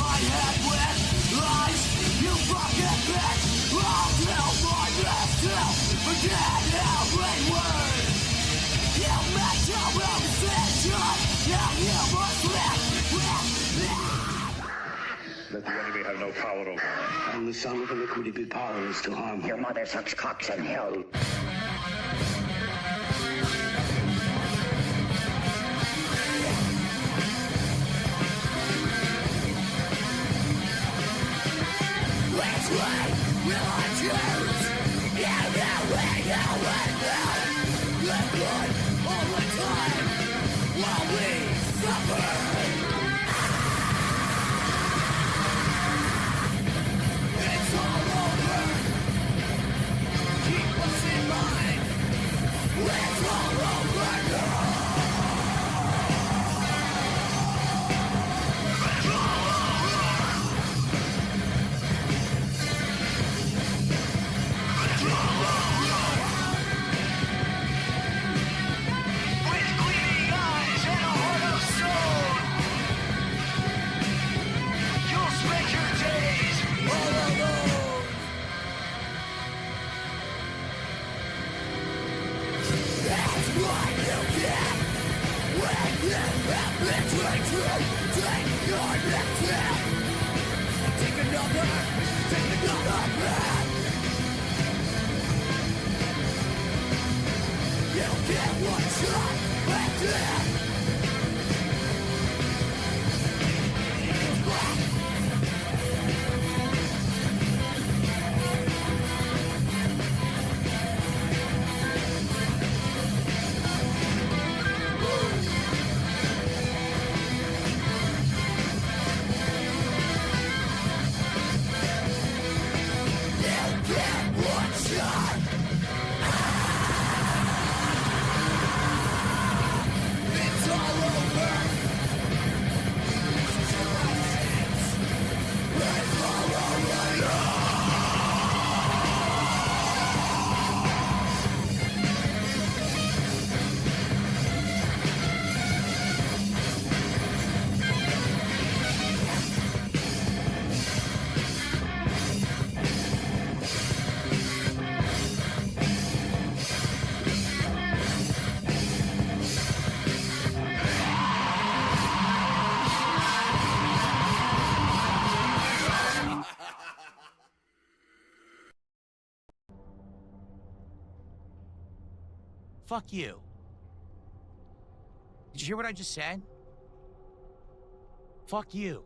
my head with lies. You fucking bitch. I'll tell my best to forget every word. You make your own decision. Now you must live. Let the enemy have no power over us. Only some of the liquid be powerless to harm. Your mother sucks cocks in hell. Which way will I choose? Either way you will know. Live good all the time while we suffer. It's all over. Keep us in mind. It's all over now. With gleaming eyes and a heart of stone, you'll spend your days all alone. That's what you get when you have betrayed you. Take your next step. Take another path. You get one shot at death. You get one shot. It's all over. It's all over now. Fuck you. Did you hear what I just said? Fuck you.